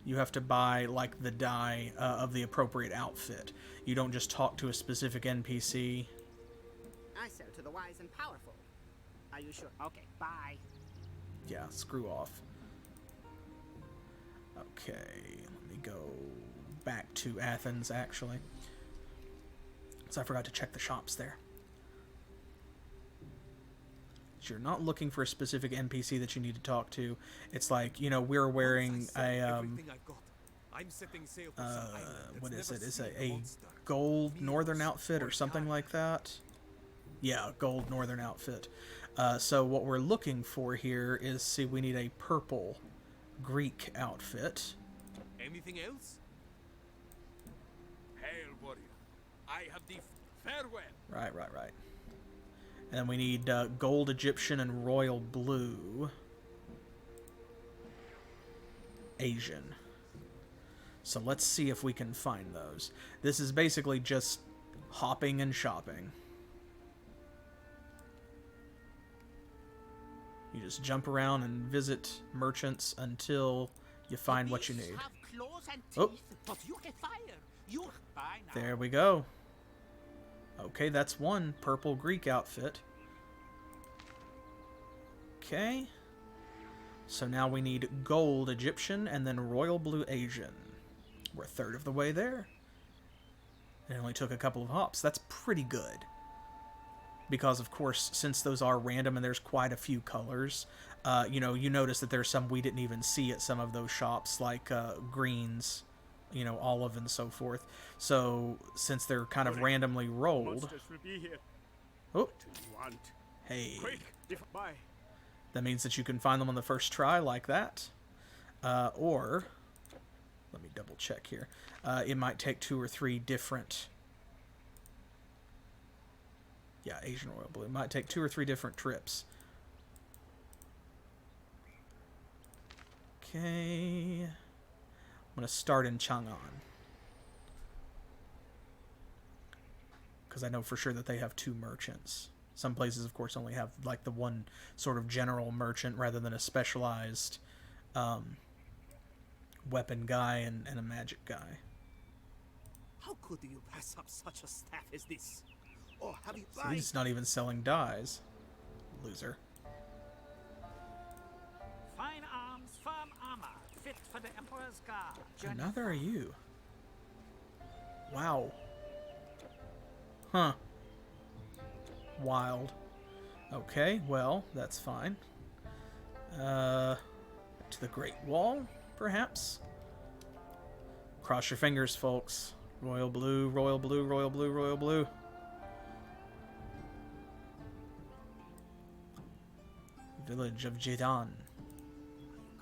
You have to buy, like, the die of the appropriate outfit. You don't just talk to a specific NPC. I sell to the wise and powerful. Are you sure? Okay, bye. Yeah, screw off. Okay, let me go back to Athens, actually. So I forgot to check the shops there. So you're not looking for a specific NPC that you need to talk to. It's like, you know, we're wearing a, what is it? Is it a gold northern outfit or something like that? Yeah, gold northern outfit. So what we're looking for here is, see, we need a purple Greek outfit. Anything else? Hail, warrior. I have the farewell. Right. And then we need gold Egyptian and royal blue Asian. So let's see if we can find those. This is basically just hopping and shopping. You just jump around and visit merchants until you find what you need. Oh, there we go. Okay, that's one purple Greek outfit. Okay. So now we need gold Egyptian and then royal blue Asian. We're a third of the way there. It only took a couple of hops. That's pretty good. Because, of course, since those are random and there's quite a few colors, you know, you notice that there's some we didn't even see at some of those shops, like greens, you know, olive and so forth. So, since they're kind of randomly rolled... Oh, hey. That means that you can find them on the first try like that. Or, let me double check here. It might take 2 or 3 different... Yeah, Asian royal blue. It might take 2 or 3 different trips. Okay. I'm going to start in Chang'an. Because I know for sure that they have 2 merchants. Some places, of course, only have like the one sort of general merchant rather than a specialized weapon guy and a magic guy. How could you pass up such a staff as this? Or have you So he's not even selling dies. Loser. Fine arms, firm armor, fit for the Emperor's guard. Another are you. Wow. Huh. Wild. Okay, well, that's fine. To the Great Wall, perhaps? Cross your fingers, folks. Royal blue, royal blue, royal blue, royal blue. Village of Jidan.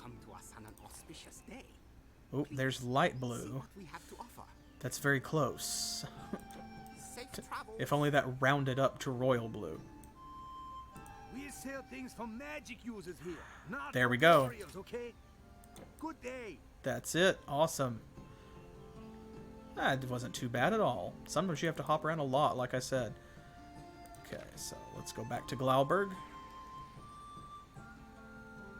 Come to us on an auspicious day. Oh, there's light blue. What we have to offer. That's very close. Safe travel. If only that rounded up to royal blue. We sell things for magic users here, not There for we go. warriors, okay? Good day. That's it. Awesome. It wasn't too bad at all. Sometimes you have to hop around a lot, like I said. Okay, so let's go back to Glauberg.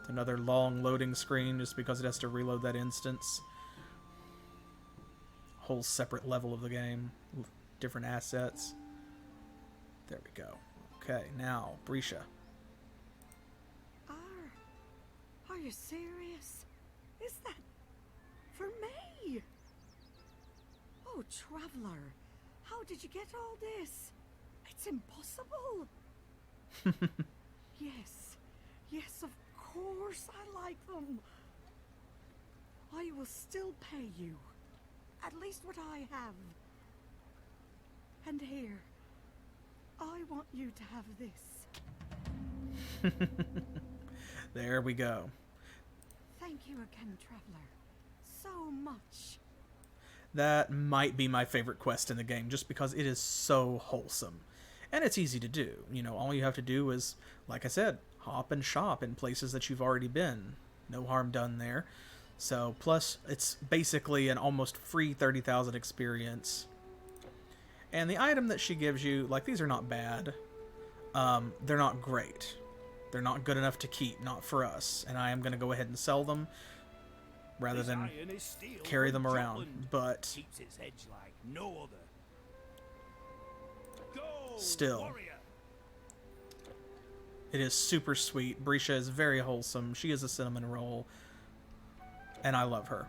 Another long loading screen just because it has to reload that instance. Whole separate level of the game. Different assets. There we go. Okay, now, Brescia. Are you serious? Is that for me? Oh, traveler, how did you get all this? It's impossible. Yes, of course I like them. I will still pay you. At least what I have. And here, I want you to have this. There we go. Thank you again, traveler. So much. That might be my favorite quest in the game, just because it is so wholesome. And it's easy to do. You know, all you have to do is, like I said, hop and shop in places that you've already been. No harm done there. So, plus, it's basically an almost free 30,000 experience. And the item that she gives you, like, these are not bad. They're not great. They're not good enough to keep, not for us. And I am going to go ahead and sell them rather than carry them around. But keeps its edge like no other. Go, still, warrior. It is super sweet. Brisha is very wholesome. She is a cinnamon roll. And I love her.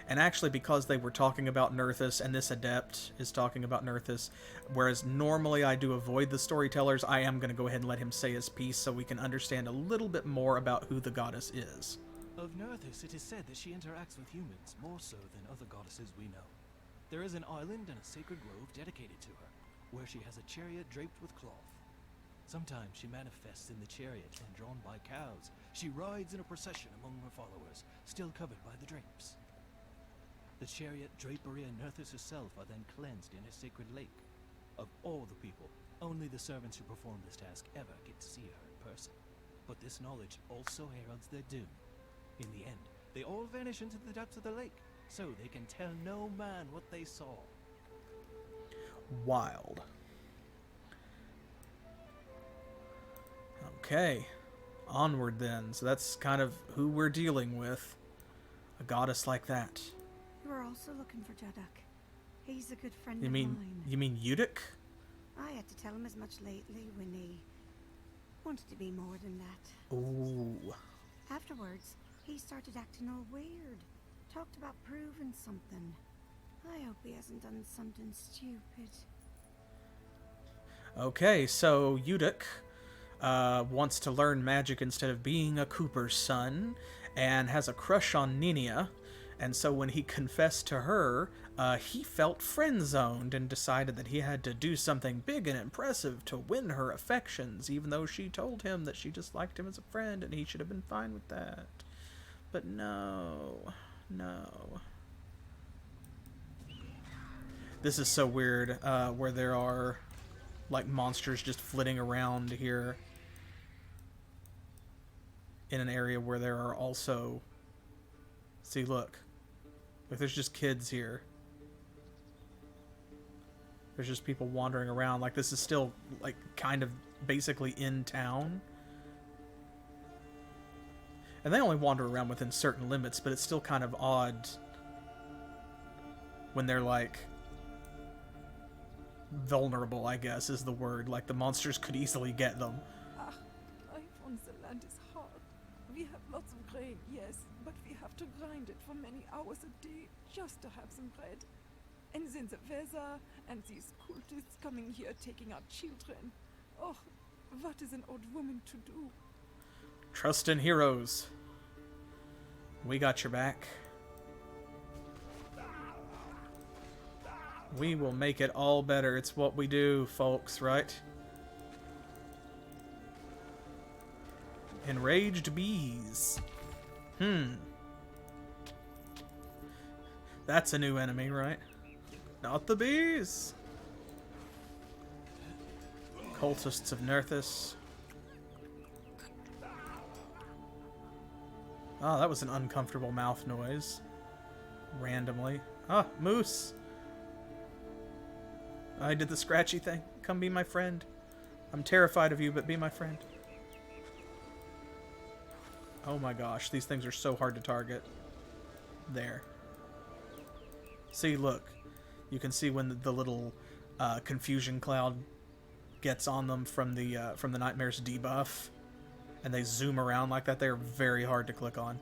And actually, because they were talking about Nerthus, and this adept is talking about Nerthus, whereas normally I do avoid the storytellers, I am going to go ahead and let him say his piece so we can understand a little bit more about who the goddess is. Of Nerthus, it is said that she interacts with humans more so than other goddesses we know. There is an island and a sacred grove dedicated to her, where she has a chariot draped with cloth. Sometimes she manifests in the chariot and drawn by cows. She rides in a procession among her followers, still covered by the drapes. The chariot, drapery, and Nerthus herself are then cleansed in a sacred lake. Of all the people, only the servants who perform this task ever get to see her in person. But this knowledge also heralds their doom. In the end, they all vanish into the depths of the lake, so they can tell no man what they saw. Wild. Okay. Onward then. So that's kind of who we're dealing with. A goddess like that. You were also looking for Jadok. He's a good friend You of mean mine. you mean Udic? I had to tell him as much lately when he wanted to be more than that. Ooh. Afterwards, he started acting all weird. Talked about proving something. I hope he hasn't done something stupid. Okay, so Udic wants to learn magic instead of being a Cooper's son, and has a crush on Ninia. And so when he confessed to her, he felt friend-zoned and decided that he had to do something big and impressive to win her affections, even though she told him that she just liked him as a friend and he should have been fine with that. But no. This is so weird, where there are, like, monsters just flitting around here in an area where there are also... See, look. Like, there's just kids here. There's just people wandering around. Like, this is still, like, kind of basically in town. And they only wander around within certain limits, but it's still kind of odd when they're, like, vulnerable, I guess, is the word. Like, the monsters could easily get them. Life on the land is hard. We have lots of grain, yes, but we have to grind it for many hours a day just to have some bread. And then the weather, and these cultists coming here taking our children. Oh, what is an old woman to do? Trust in heroes. We got your back. We will make it all better. It's what we do, folks, right? Enraged bees. That's a new enemy, right? Not the bees. Cultists of Nerthus. Oh, that was an uncomfortable mouth noise. Randomly. Ah, moose. I did the scratchy thing. Come be my friend. I'm terrified of you, but be my friend. Oh my gosh, these things are so hard to target. There. See, look. You can see when the little confusion cloud gets on them from the Nightmare's debuff. and they zoom around like that, they're very hard to click on.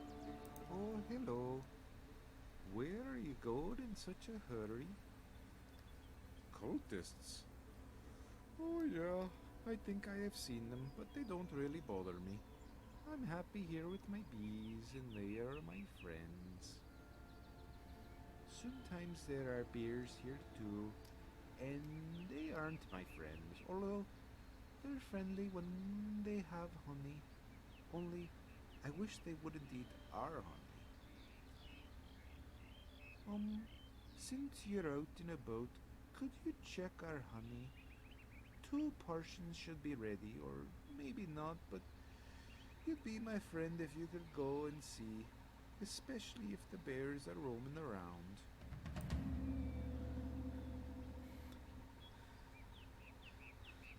Oh, hello. Where are you going in such a hurry? Cultists? Oh, yeah. I think I have seen them, but they don't really bother me. I'm happy here with my bees, and they are my friends. Sometimes there are bears here too, and they aren't my friends, although they're friendly when they have honey. Only, I wish they wouldn't eat our honey. Since you're out in a boat, could you check our honey? 2 portions should be ready, or maybe not, but you'd be my friend if you could go and see, especially if the bears are roaming around.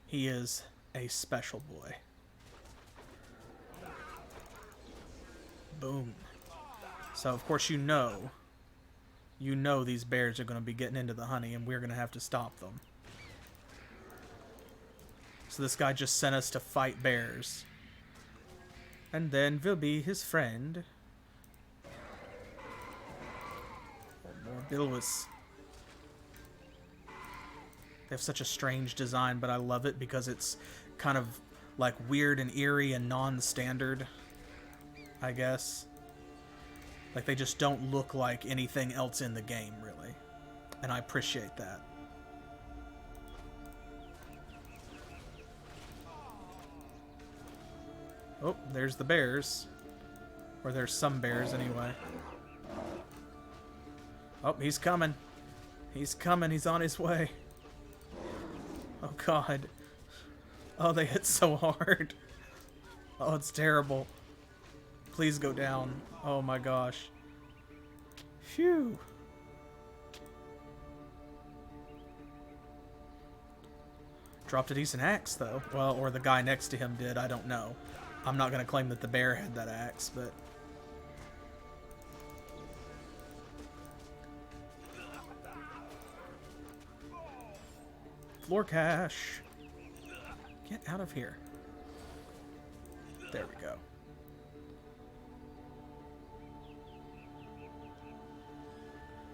He is a special boy. Boom. So, of course, you know these bears are going to be getting into the honey, and we're going to have to stop them. So this guy just sent us to fight bears. And then we'll be his friend. Oh, more billows. They have such a strange design, but I love it because it's kind of like weird and eerie and non-standard, I guess. Like, they just don't look like anything else in the game, really. And I appreciate that. Oh, there's the bears. Or there's some bears, anyway. Oh, he's coming. He's coming. He's on his way. Oh, God. Oh, they hit so hard. Oh, it's terrible. Please go down. Oh, my gosh. Phew. Dropped a decent axe, though. Well, or the guy next to him did. I don't know. I'm not going to claim that the bear had that axe, but... Floor cache. Get out of here. There we go.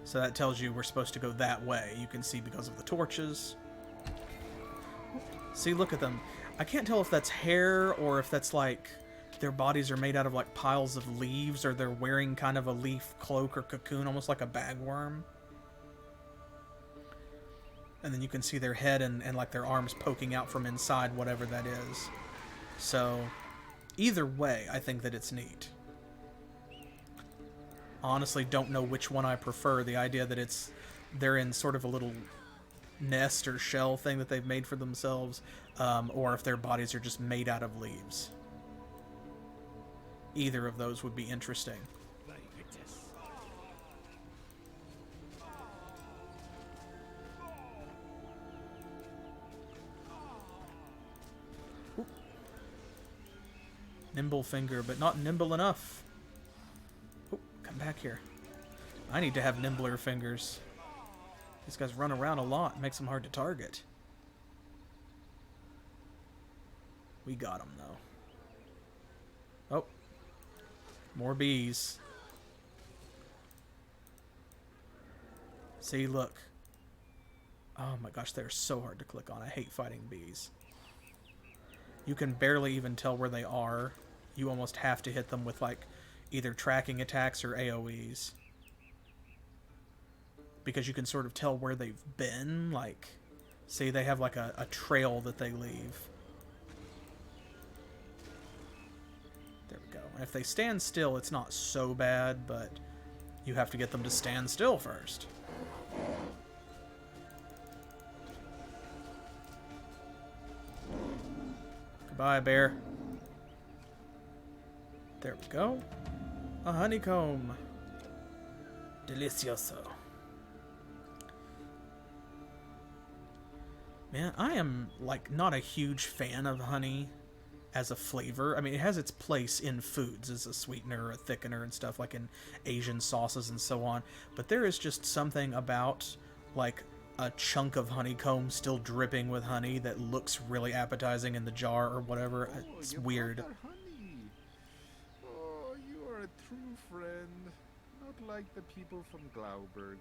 So that tells you we're supposed to go that way. You can see because of the torches. See, look at them. I can't tell if that's hair or if that's like their bodies are made out of like piles of leaves, or they're wearing kind of a leaf cloak or cocoon, almost like a bagworm. And then you can see their head and like their arms poking out from inside whatever that is. So, either way, I think that it's neat. Honestly, don't know which one I prefer. The idea that they're in sort of a little nest or shell thing that they've made for themselves, or if their bodies are just made out of leaves. Either of those would be interesting. Oop. Nimble finger, but not nimble enough. Oop, come back here. I need to have nimbler fingers. These guys run around a lot. Makes them hard to target. We got them, though. Oh. More bees. See, look. Oh my gosh, they're so hard to click on. I hate fighting bees. You can barely even tell where they are. You almost have to hit them with, like, either tracking attacks or AoEs. Because you can sort of tell where they've been. Like, see, they have like a trail that they leave. There we go. And if they stand still, it's not so bad, but you have to get them to stand still first. Goodbye, bear. There we go. A honeycomb. Delicioso. Man, I am, like, not a huge fan of honey as a flavor. I mean, it has its place in foods as a sweetener, a thickener, and stuff, like in Asian sauces and so on. But there is just something about, like, a chunk of honeycomb still dripping with honey that looks really appetizing in the jar or whatever. It's weird. not like the people from Glauberg.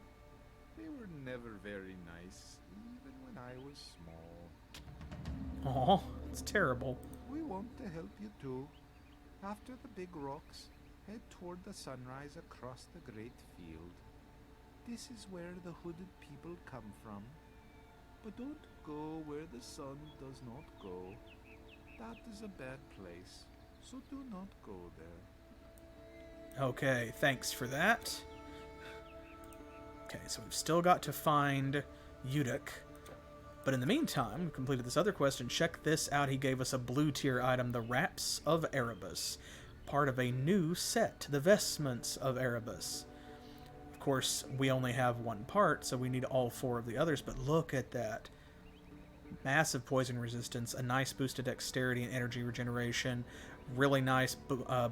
They were never very nice, even when I was small. Aw, it's terrible. We want to help you too. After the big rocks, head toward the sunrise across the great field. This is where the hooded people come from. But don't go where the sun does not go. That is a bad place, so do not go there. Okay, thanks for that. Okay, so we've still got to find Udic. But in the meantime, we completed this other quest, and check this out. He gave us a blue tier item, the Wraps of Erebus. Part of a new set, the Vestments of Erebus. Of course, we only have one part, so we need all 4 of the others, but look at that. Massive poison resistance, a nice boost to dexterity and energy regeneration, really nice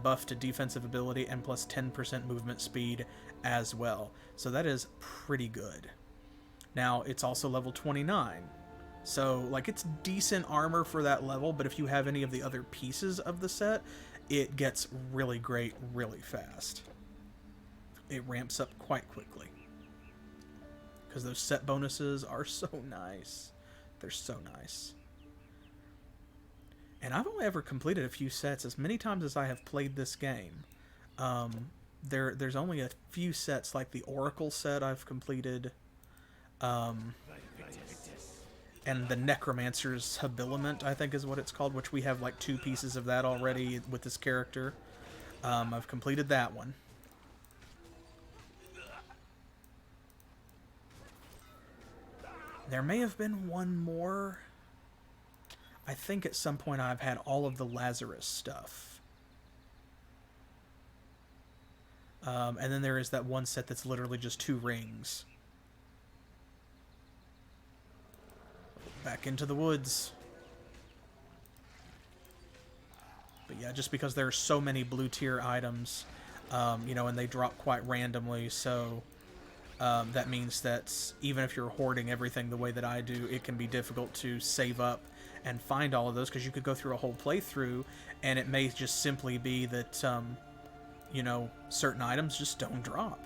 buff to defensive ability, and plus 10% movement speed as well. So that is pretty good. Now, it's also level 29. So, like, it's decent armor for that level, but if you have any of the other pieces of the set, it gets really great really fast. It ramps up quite quickly. Because those set bonuses are so nice. They're so nice. And I've only ever completed a few sets. As many times as I have played this game, there's only a few sets, like the Oracle set I've completed, and the Necromancer's Habiliment, I think is what it's called, which we have like 2 pieces of that already with this character. I've completed that one. There may have been one more. I think at some point I've had all of the Lazarus stuff. And then there is that one set that's literally just 2 rings. Back into the woods. But yeah, just because there are so many blue tier items, you know, and they drop quite randomly, so that means that even if you're hoarding everything the way that I do, it can be difficult to save up and find all of those, because you could go through a whole playthrough and it may just simply be that, you know, certain items just don't drop.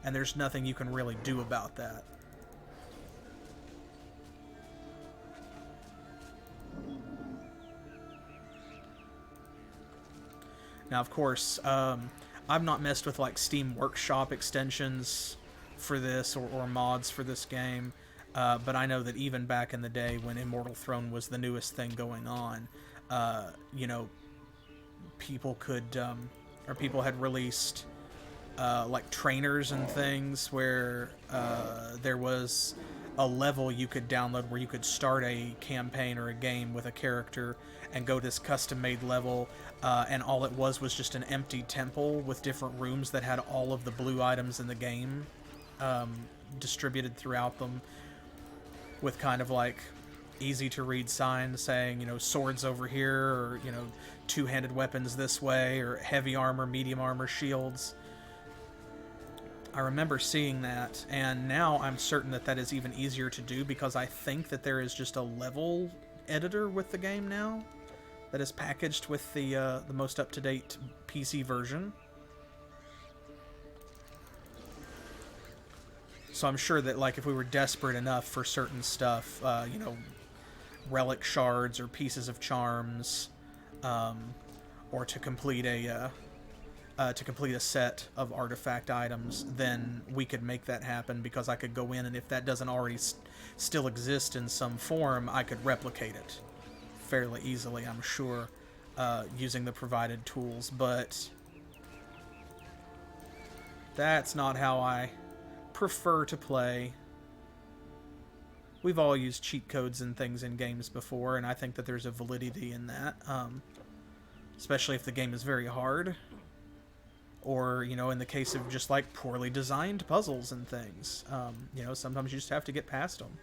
And there's nothing you can really do about that. Now, of course, I've not messed with like Steam Workshop extensions for this or mods for this game, but I know that even back in the day when Immortal Throne was the newest thing going on, you know, people could, or people had released like trainers and things where there was a level you could download where you could start a campaign or a game with a character and go this custom-made level, and all it was just an empty temple with different rooms that had all of the blue items in the game distributed throughout them, with kind of like easy-to-read signs saying, you know, swords over here, or, you know, two-handed weapons this way, or heavy armor, medium armor, shields. I remember seeing that, and now I'm certain that that is even easier to do, because I think that there is just a level editor with the game now that is packaged with the most up-to-date PC version. So I'm sure that, like, if we were desperate enough for certain stuff, you know, relic shards or pieces of charms, or to complete a set of artifact items, then we could make that happen, because I could go in, and if that doesn't already still exist in some form, I could replicate it fairly easily, I'm sure, using the provided tools. But that's not how I prefer to play. We've all used cheat codes and things in games before, and I think that there's a validity in that, especially if the game is very hard. Or, you know, in the case of just, like, poorly designed puzzles and things. You know, sometimes you just have to get past them.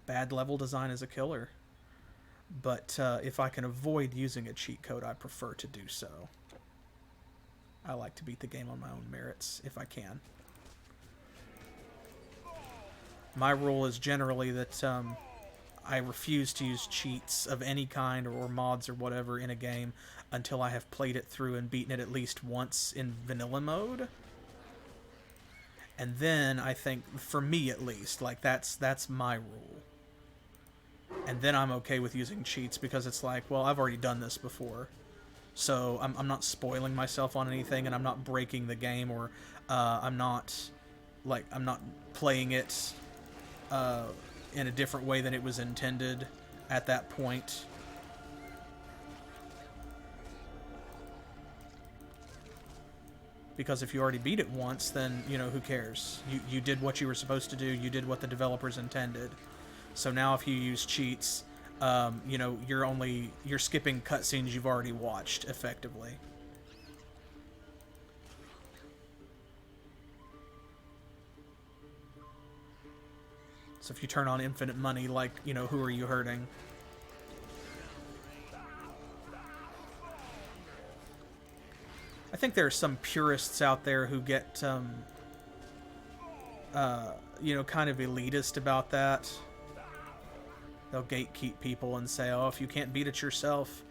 Bad level design is a killer. But if I can avoid using a cheat code, I prefer to do so. I like to beat the game on my own merits, if I can. My rule is generally that I refuse to use cheats of any kind or mods or whatever in a game until I have played it through and beaten it at least once in vanilla mode. And then I think, for me at least, like that's my rule. And then I'm okay with using cheats because it's like, well, I've already done this before. So I'm not spoiling myself on anything, and I'm not breaking the game, or I'm not playing it in a different way than it was intended at that point. Because if you already beat it once, then, you know, who cares? You did what you were supposed to do, you did what the developers intended. So now if you use cheats, you know, you're skipping cutscenes you've already watched, effectively. So if you turn on infinite money, like, you know, who are you hurting? I think there are some purists out there who get, you know, kind of elitist about that. They'll gatekeep people and say, oh, if you can't beat it yourself,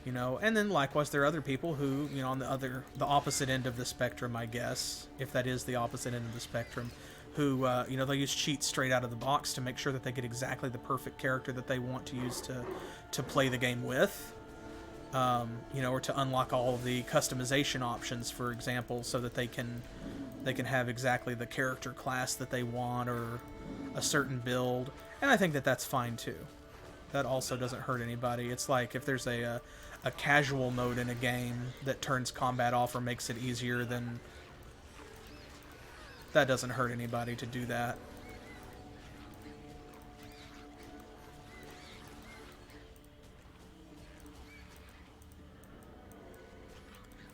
you know. And then likewise, there are other people who, you know, on the opposite end of the spectrum, I guess, if that is the opposite end of the spectrum, who, you know, they'll use cheats straight out of the box to make sure that they get exactly the perfect character that they want to use to play the game with. You know, or to unlock all of the customization options, for example, so that they can have exactly the character class that they want, or a certain build. And I think that that's fine too. That also doesn't hurt anybody. It's like if there's a casual mode in a game that turns combat off or makes it easier, then that doesn't hurt anybody to do that.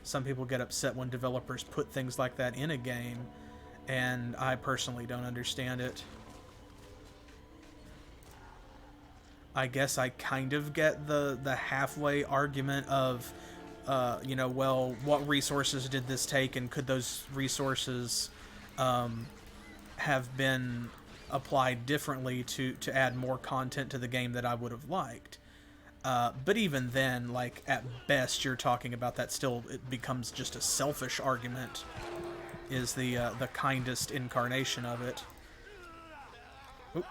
Some people get upset when developers put things like that in a game, and I personally don't understand it. I guess I kind of get the halfway argument of, you know, well, what resources did this take, and could those resources have been applied differently to add more content to the game that I would have liked. But even then, like, at best, you're talking about that still, it becomes just a selfish argument, is the kindest incarnation of it. Oop.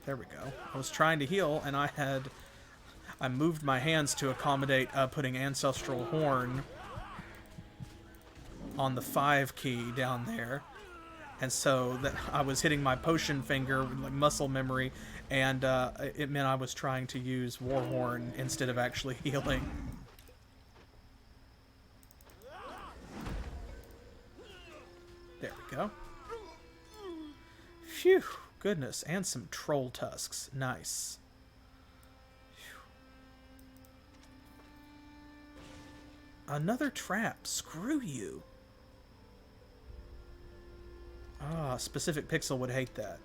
There we go. I was trying to heal, and I moved my hands to accommodate putting Ancestral Horn on the 5 key down there. And so that I was hitting my potion finger with, like, muscle memory, and it meant I was trying to use Warhorn instead of actually healing. There we go. Phew, goodness, and some troll tusks. Nice. Phew. Another trap. Screw you. Ah, Specific Pixel would hate that.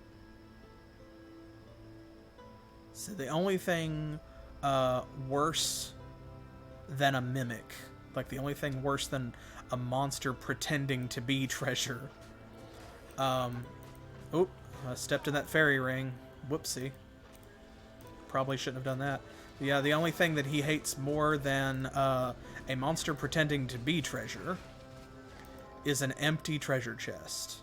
So the only thing worse than a mimic, like the only thing worse than a monster pretending to be treasure. Oop, I stepped in that fairy ring. Whoopsie. Probably shouldn't have done that. Yeah, the only thing that he hates more than a monster pretending to be treasure is an empty treasure chest.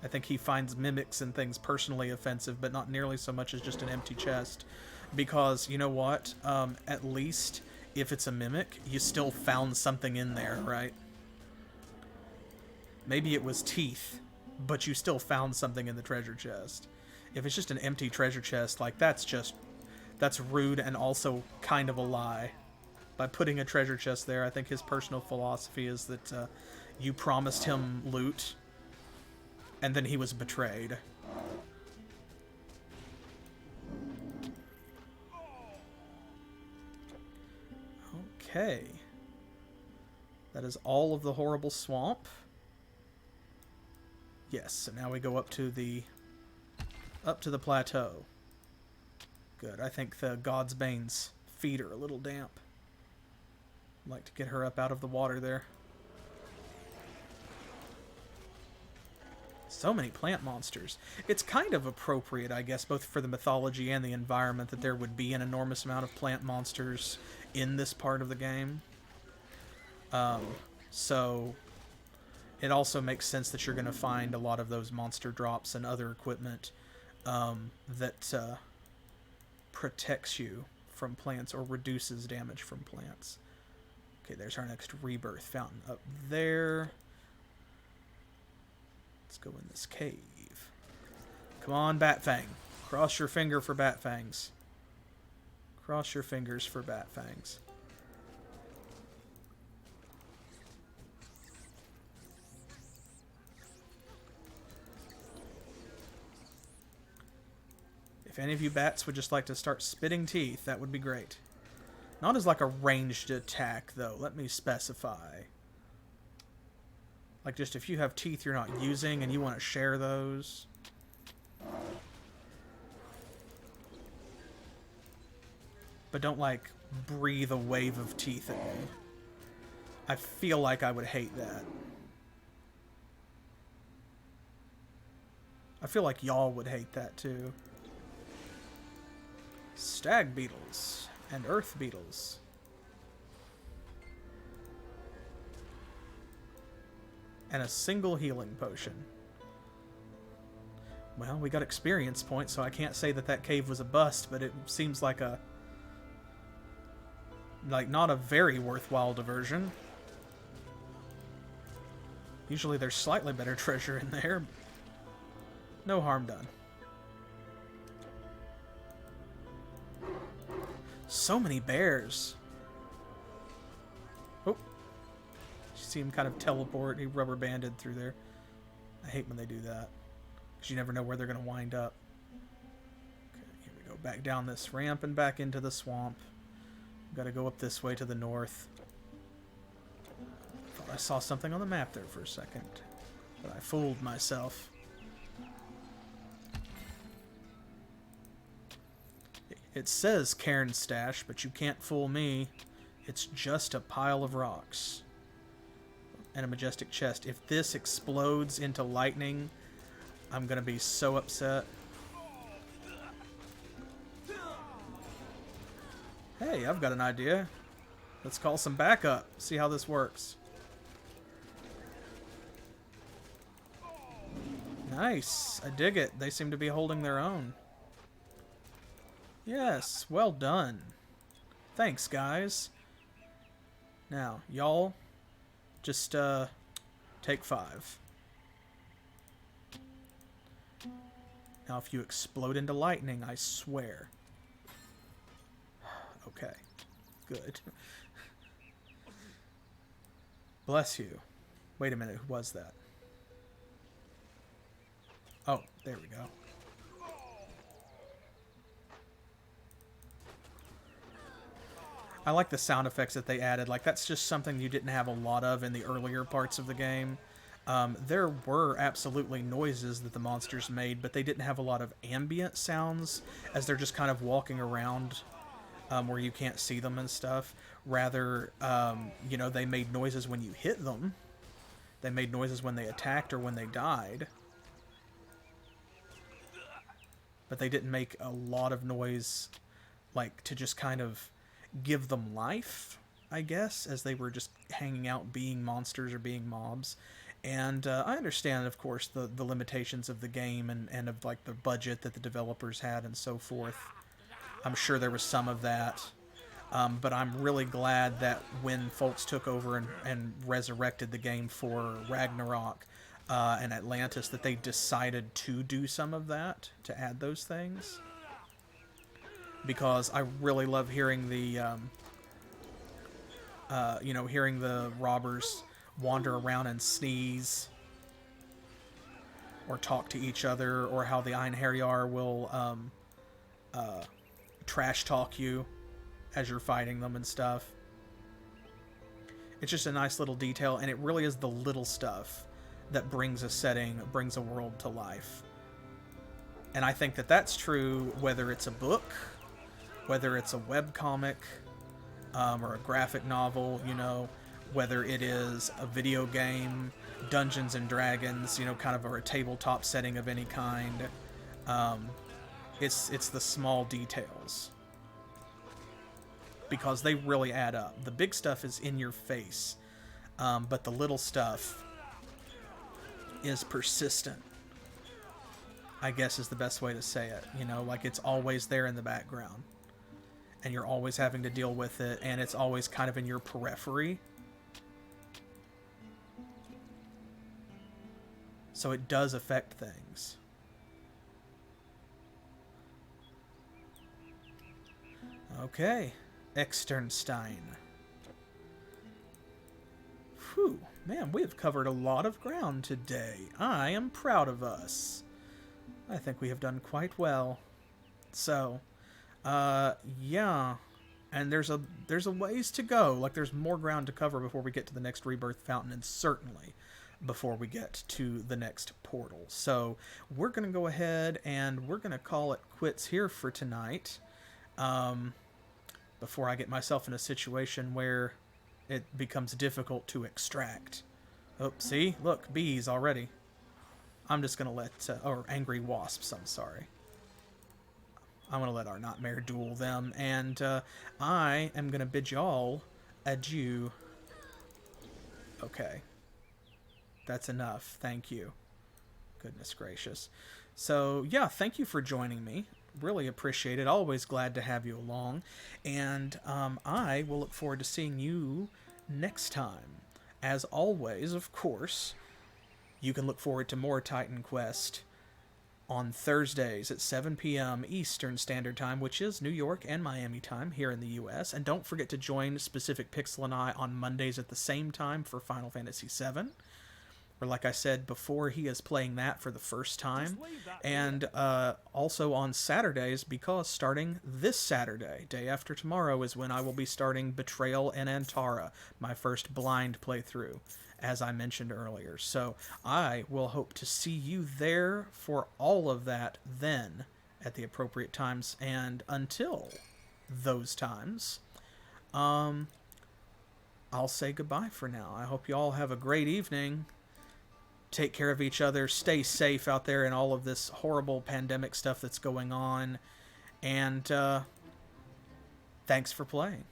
I think he finds mimics and things personally offensive, but not nearly so much as just an empty chest. Because, you know what? At least, if it's a mimic, you still found something in there, right? Maybe it was teeth, but you still found something in the treasure chest. If it's just an empty treasure chest, like, that's rude and also kind of a lie. By putting a treasure chest there, I think his personal philosophy is that you promised him loot, and then he was betrayed. Okay. That is all of the horrible swamp. Yes, so now we go up to the plateau. Good. I think the Godsbane's feet are a little damp. I'd like to get her up out of the water there. So many plant monsters. It's kind of appropriate, I guess, both for the mythology and the environment, that there would be an enormous amount of plant monsters in this part of the game. So it also makes sense that you're going to find a lot of those monster drops and other equipment that protects you from plants or reduces damage from plants. Okay, there's our next rebirth fountain up there. Let's go in this cave. Come on, Batfang. Cross your finger for Batfangs. Cross your fingers for Batfangs. If any of you bats would just like to start spitting teeth, that would be great. Not as like a ranged attack, though. Let me specify. Like, just if you have teeth you're not using and you want to share those. But don't, like, breathe a wave of teeth at me. I feel like I would hate that. I feel like y'all would hate that, too. Stag beetles and earth beetles. And a single healing potion. Well, we got experience points, so I can't say that that cave was a bust, but it seems like a... like, not a very worthwhile diversion. Usually there's slightly better treasure in there. No harm done. So many bears. Oh. You see him kind of teleport. He rubber banded through there. I hate when they do that. Because you never know where they're going to wind up. Okay, here we go. Back down this ramp and back into the swamp. Got to go up this way to the north. Thought I saw something on the map there for a second. But I fooled myself. It says Cairn Stash, but you can't fool me. It's just a pile of rocks. And a majestic chest. If this explodes into lightning, I'm going to be so upset. Hey, I've got an idea. Let's call some backup. See how this works. Nice. I dig it. They seem to be holding their own. Yes, well done. Thanks, guys. Now, y'all, just, take 5. Now, if you explode into lightning, I swear. Okay, good. Bless you. Wait a minute, who was that? Oh, there we go. I like the sound effects that they added. Like, that's just something you didn't have a lot of in the earlier parts of the game. There were absolutely noises that the monsters made, but they didn't have a lot of ambient sounds as they're just kind of walking around where you can't see them and stuff. Rather, you know, they made noises when you hit them. They made noises when they attacked or when they died. But they didn't make a lot of noise, like, to just kind of give them life, I guess, as they were just hanging out being monsters or being mobs. And I understand, of course, the limitations of the game and of, like, the budget that the developers had and so forth. I'm sure there was some of that. But I'm really glad that when folks took over and resurrected the game for Ragnarok and Atlantis, that they decided to do some of that, to add those things. Because I really love hearing the, you know, hearing the robbers wander around and sneeze, or talk to each other, or how the Einherjar will trash talk you as you're fighting them and stuff. It's just a nice little detail, and it really is the little stuff that brings a setting, brings a world to life. And I think that that's true whether it's a book, whether it's a webcomic, or a graphic novel, you know, whether it is a video game, Dungeons and Dragons, kind of, or a tabletop setting of any kind. It's the small details, because they really add up. The big stuff is in your face, but the little stuff is persistent, I guess is the best way to say it. Like, it's always there in the background, and you're always having to deal with it, and it's always kind of in your periphery. So it does affect things. Okay, Externstein. Whew, man, we have covered a lot of ground today. I am proud of us. I think we have done quite well. So, yeah. And there's a ways to go. Like, there's more ground to cover before we get to the next Rebirth Fountain, and certainly before we get to the next portal. So, we're going to go ahead and we're going to call it quits here for tonight. Before I get myself in a situation where it becomes difficult to extract. Oh, see? Look, bees already. I'm just going to let... or angry wasps, I'm sorry. I'm going to let our nightmare duel them, and I am going to bid y'all adieu. Okay. That's enough. Thank you. Goodness gracious. So, yeah, thank you for joining me. Really appreciate it. Always glad to have you along. And I will look forward to seeing you next time. As always, of course, you can look forward to more Titan Quest on Thursdays at 7 p.m. Eastern Standard Time, which is New York and Miami time here in the U.S. And don't forget to join Specific Pixel and I on Mondays at the same time for Final Fantasy VII. Or like I said before, he is playing that for the first time. And also on Saturdays, because starting this Saturday, day after tomorrow, is when I will be starting Betrayal in Antara, my first blind playthrough, as I mentioned earlier. So I will hope to see you there for all of that then, at the appropriate times. And until those times, I'll say goodbye for now. I hope you all have a great evening. Take care of each other. Stay safe out there in all of this horrible pandemic stuff that's going on. And thanks for playing.